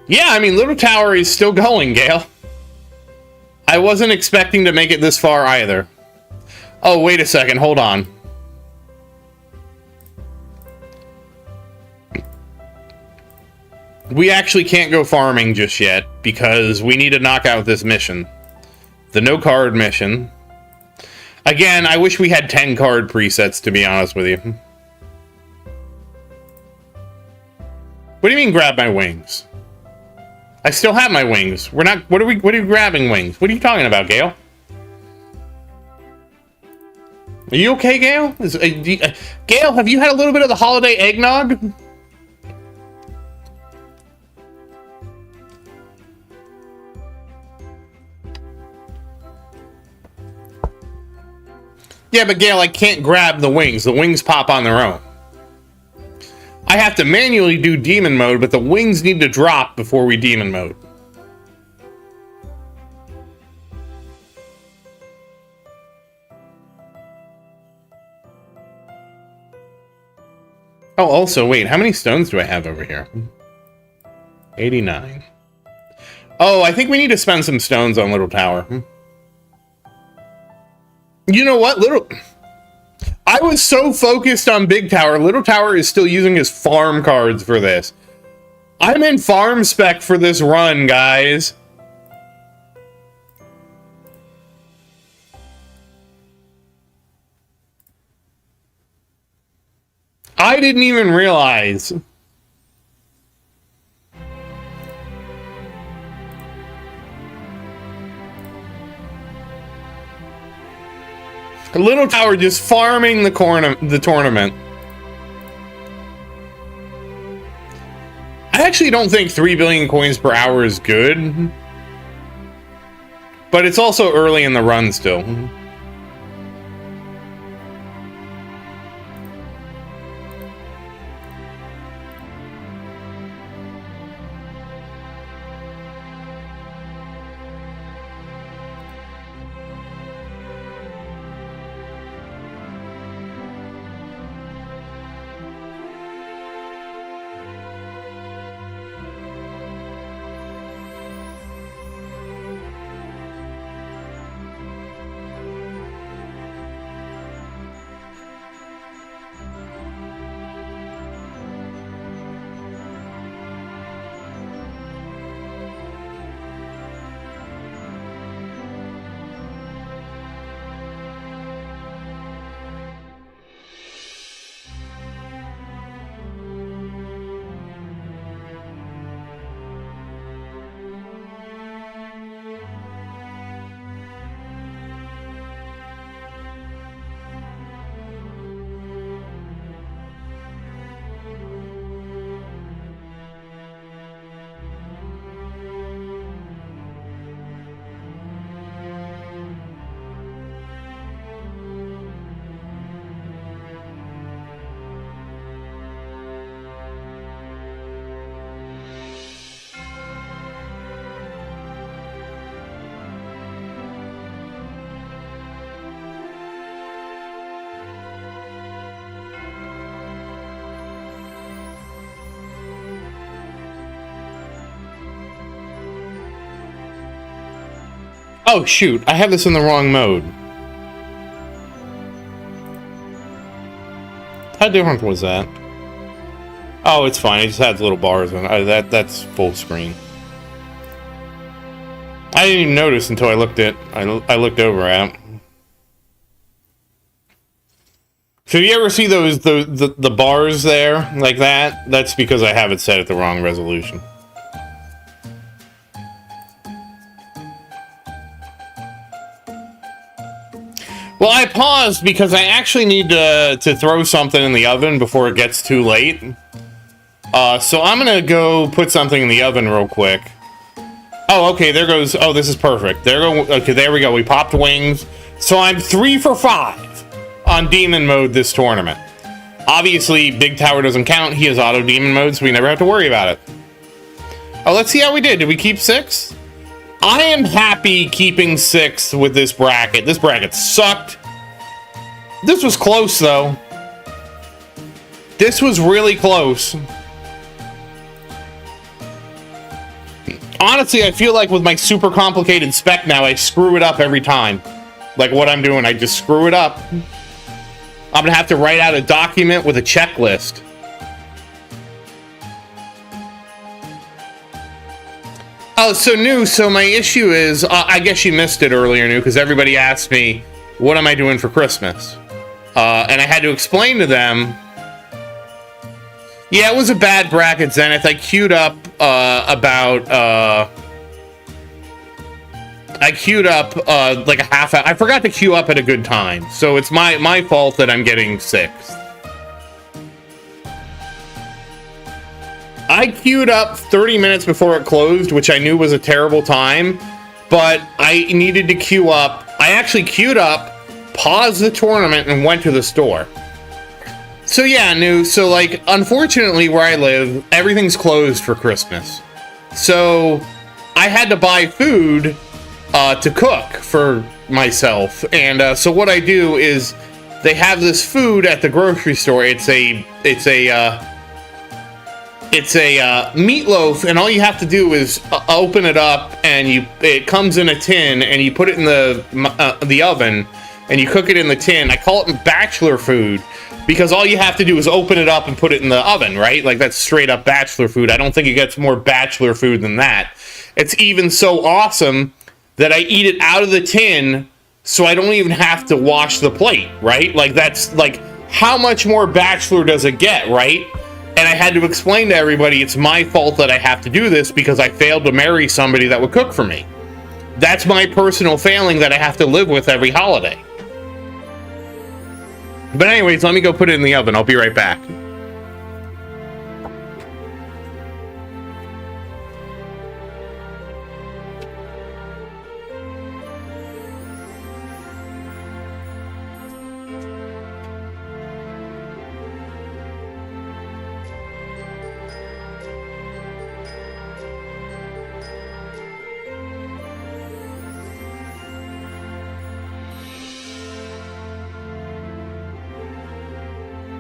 Yeah, I mean, Little Tower is still going, Gale. I wasn't expecting to make it this far either. Oh, wait a second. Hold on. We actually can't go farming just yet because we need to knock out this mission. The no card mission. Again, I wish we had 10 card presets, to be honest with you. What do you mean grab my wings? I still have my wings. We're not... What are you grabbing wings? What are you talking about, Gale? Are you okay, Gale? Gale, have you had a little bit of the holiday eggnog? Yeah, but Gale, I can't grab the wings. The wings pop on their own. I have to manually do demon mode, but the wings need to drop before we demon mode. Oh, also, wait, how many stones do I have over here? 89. Oh, I think we need to spend some stones on Little Tower. You know what? I was so focused on Big Tower. Little Tower is still using his farm cards for this. I'm in farm spec for this run, guys. I didn't even realize. Little Tower just farming the tournament. I actually don't think 3 billion coins per hour is good. But it's also early in the run still. Oh, shoot. I have this in the wrong mode. How different was that? Oh, it's fine. It just has little bars on it. That's full screen. I didn't even notice until I looked over at it. So you ever see those the bars there like that? That's because I have it set at the wrong resolution. Well, I paused because I actually need to throw something in the oven before it gets too late. So I'm gonna go put something in the oven real quick. Oh, okay, there goes. Oh, this is perfect. Okay, there we go. We popped wings. So I'm 3 for 5 on demon mode this tournament. Obviously, Big Tower doesn't count. He has auto demon mode, so we never have to worry about it. Oh, let's see how we did. Did we keep 6? I am happy keeping 6 with this bracket. This bracket sucked. This was close, though. This was really close. Honestly, I feel like with my super complicated spec now, I screw it up every time. Like what I'm doing, I just screw it up. I'm gonna have to write out a document with a checklist. Oh, so my issue is, I guess you missed it earlier, New, because everybody asked me, what am I doing for Christmas? And I had to explain to them, yeah, it was a bad bracket, Zenith. I queued up like a half hour. I forgot to queue up at a good time, so it's my fault that I'm getting 6th. I queued up 30 minutes before it closed, which I knew was a terrible time, but I needed to queue up. I actually queued up, paused the tournament, and went to the store. So yeah, New, so like, unfortunately where I live, everything's closed for Christmas. So I had to buy food to cook for myself. And so what I do is they have this food at the grocery store. It's a meatloaf, and all you have to do is open it up, and it comes in a tin, and you put it in the oven, and you cook it in the tin. I call it bachelor food because all you have to do is open it up and put it in the oven, right? Like, that's straight up bachelor food. I don't think it gets more bachelor food than that. It's even so awesome that I eat it out of the tin, so I don't even have to wash the plate, right? Like, that's like, how much more bachelor does it get, right? And I had to explain to everybody it's my fault that I have to do this because I failed to marry somebody that would cook for me. That's my personal failing that I have to live with every holiday. But anyways, let me go put it in the oven. I'll be right back.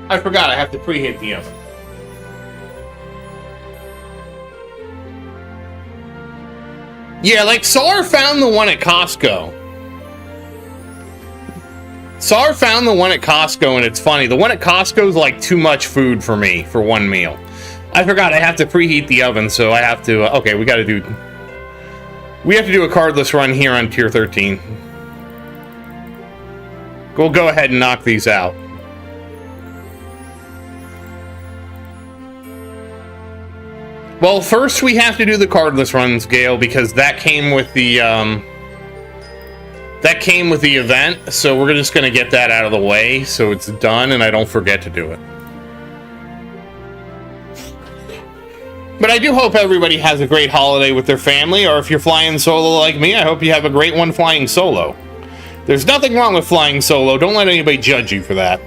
I forgot I have to preheat the oven. Yeah, like, Sar found the one at Costco. Sar found the one at Costco, and it's funny. The one at Costco is like too much food for me for one meal. I forgot I have to preheat the oven, so I have to... okay, we have to do a cardless run here on Tier 13. We'll go ahead and knock these out. Well, first we have to do the cardless runs, Gale, because that came with the event. So we're just gonna get that out of the way so it's done and I don't forget to do it. But I do hope everybody has a great holiday with their family, or if you're flying solo like me, I hope you have a great one flying solo. There's nothing wrong with flying solo. Don't let anybody judge you for that.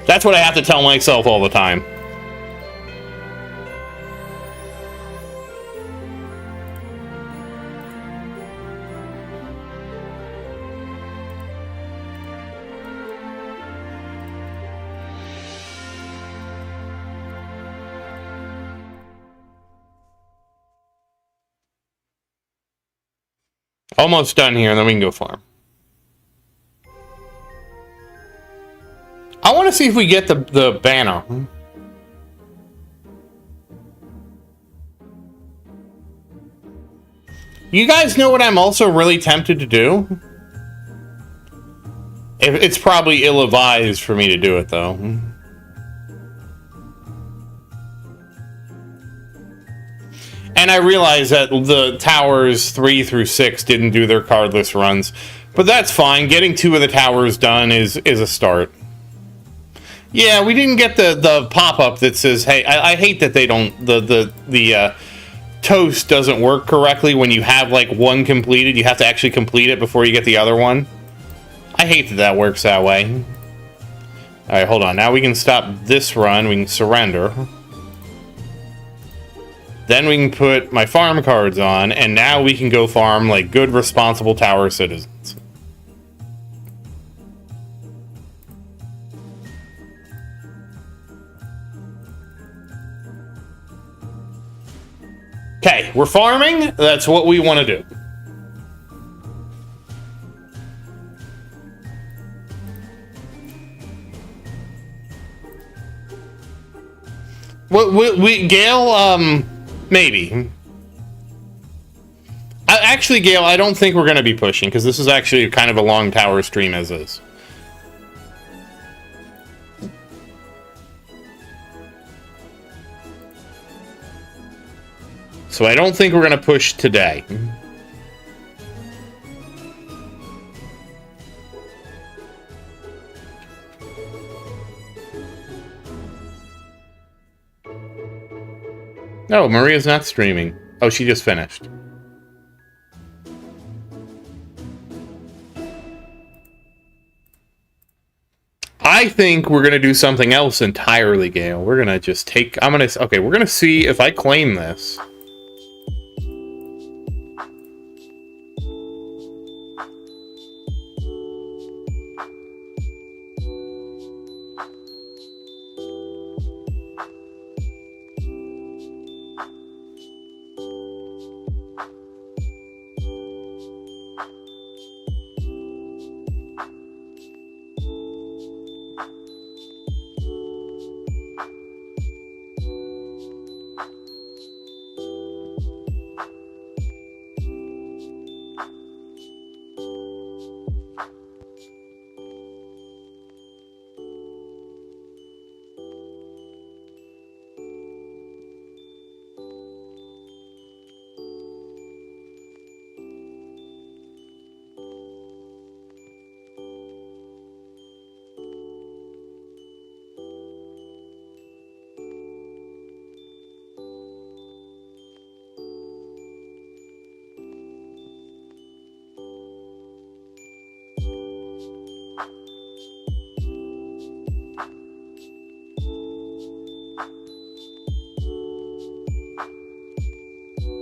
That's what I have to tell myself all the time. Almost done here, and then we can go farm. I want to see if we get the banner. You guys know what I'm also really tempted to do? It's probably ill-advised for me to do it, though. And I realize that the towers 3 through 6 didn't do their cardless runs, but that's fine. Getting 2 of the towers done is a start. Yeah, we didn't get the pop-up that says, hey, I hate that they don't, the toast doesn't work correctly when you have like one completed. You have to actually complete it before you get the other one. I hate that that works that way. Alright, hold on. Now we can stop this run. We can surrender. Then we can put my farm cards on, and now we can go farm like good, responsible tower citizens. Okay, we're farming. That's what we want to do. Gale, maybe. Actually, Gale, I don't think we're going to be pushing, because this is actually kind of a long tower stream as is. So I don't think we're going to push today. No, Maria's not streaming. Oh, she just finished. I think we're going to do something else entirely, Gale. We're going to just take... Okay, we're going to see if I claim this.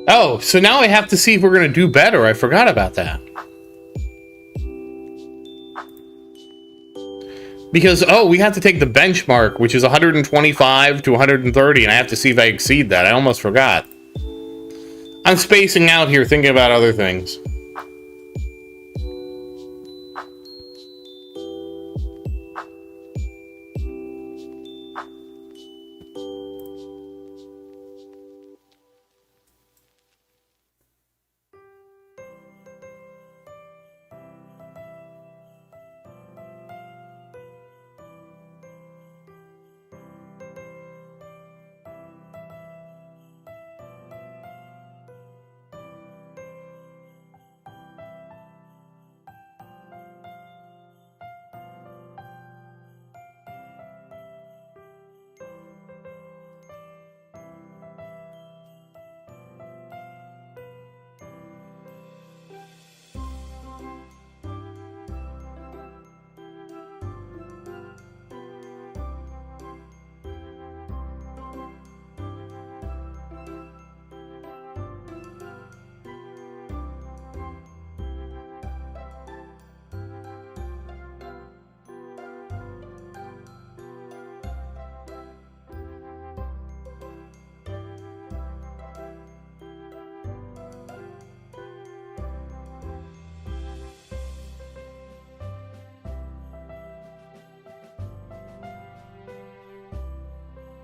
Oh, so now I have to see if we're going to do better. I forgot about that. Because, oh, we have to take the benchmark, which is 125 to 130, and I have to see if I exceed that. I almost forgot. I'm spacing out here, thinking about other things.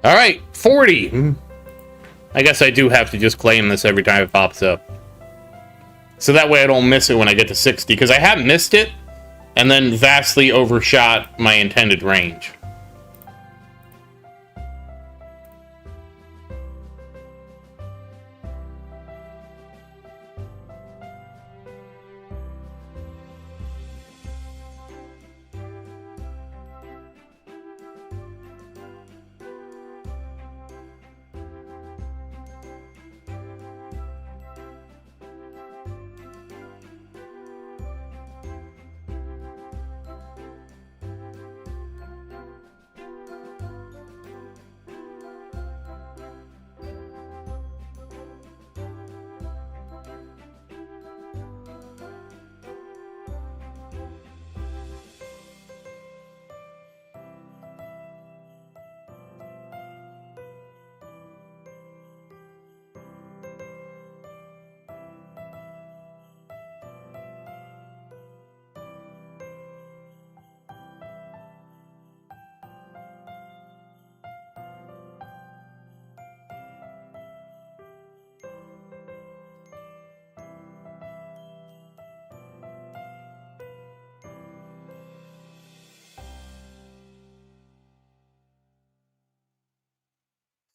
All right, 40. I guess I do have to just claim this every time it pops up. So that way I don't miss it when I get to 60, because I have missed it and then vastly overshot my intended range.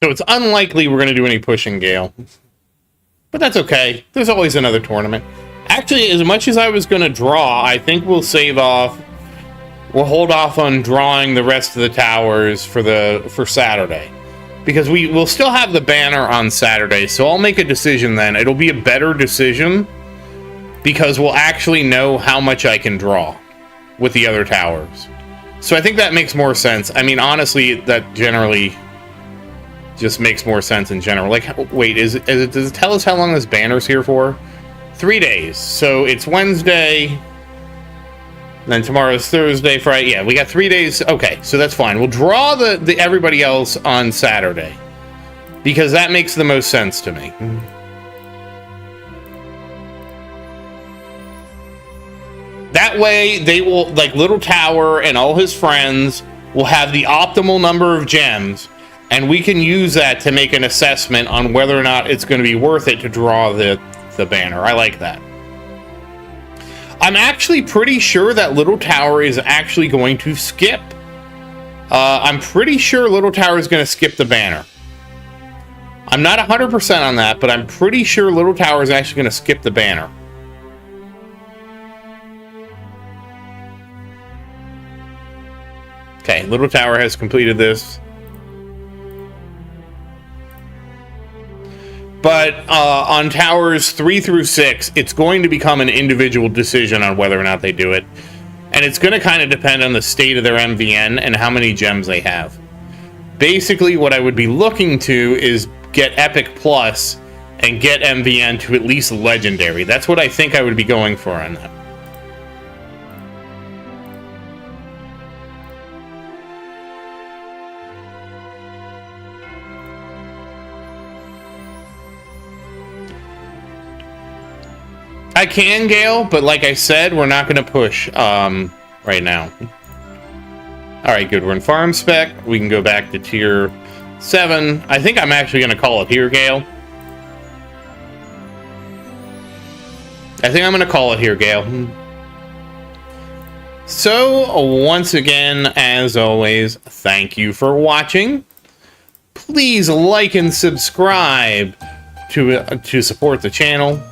So it's unlikely we're going to do any pushing, Gale. But that's okay. There's always another tournament. Actually, as much as I was going to draw, I think we'll save off. We'll hold off on drawing the rest of the towers for Saturday. Because we'll still have the banner on Saturday, so I'll make a decision then. It'll be a better decision because we'll actually know how much I can draw with the other towers. So I think that makes more sense. I mean, honestly, that generally just makes more sense in general. Like, wait, does it tell us how long this banner's here for? 3 days. So it's Wednesday, then tomorrow's Thursday, Friday. Yeah, we got 3 days. Okay, so that's fine. We'll draw the everybody else on Saturday because that makes the most sense to me. That way, they will, like, Little Tower and all his friends will have the optimal number of gems, and we can use that to make an assessment on whether or not it's going to be worth it to draw the banner. I like that. I'm actually pretty sure that Little Tower is actually going to skip. I'm pretty sure Little Tower is going to skip the banner. I'm not 100% on that, but I'm pretty sure Little Tower is actually going to skip the banner. Okay, Little Tower has completed this. But on towers 3 through 6, it's going to become an individual decision on whether or not they do it. And it's going to kind of depend on the state of their MVN and how many gems they have. Basically, what I would be looking to is get Epic Plus and get MVN to at least Legendary. That's what I think I would be going for on that. I can, Gale, but like I said, we're not going to push right now. Alright, good. We're in Farm Spec. We can go back to Tier 7. I think I'm actually going to call it here, Gale. I think I'm going to call it here, Gale. So, once again, as always, thank you for watching. Please like and subscribe to support the channel.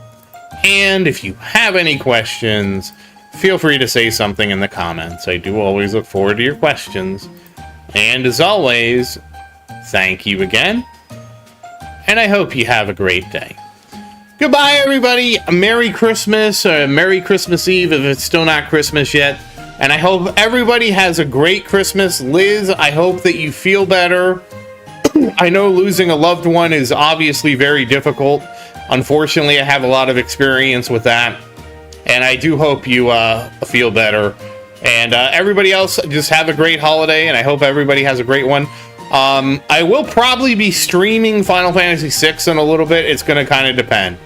And if you have any questions, feel free to say something in the comments. I do always look forward to your questions. And as always, thank you again. And I hope you have a great day. Goodbye, everybody. Merry Christmas. Merry Christmas Eve if it's still not Christmas yet. And I hope everybody has a great Christmas. Liz, I hope that you feel better. I know losing a loved one is obviously very difficult. Unfortunately, I have a lot of experience with that, and I do hope you feel better. And everybody else, just have a great holiday, and I hope everybody has a great one. I will probably be streaming Final Fantasy VI in a little bit. It's going to kind of depend.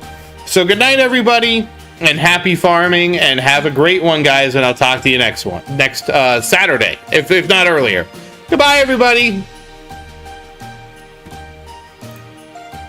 So good night, everybody, and happy farming, and have a great one, guys, and I'll talk to you next Saturday, if not earlier. Goodbye, everybody.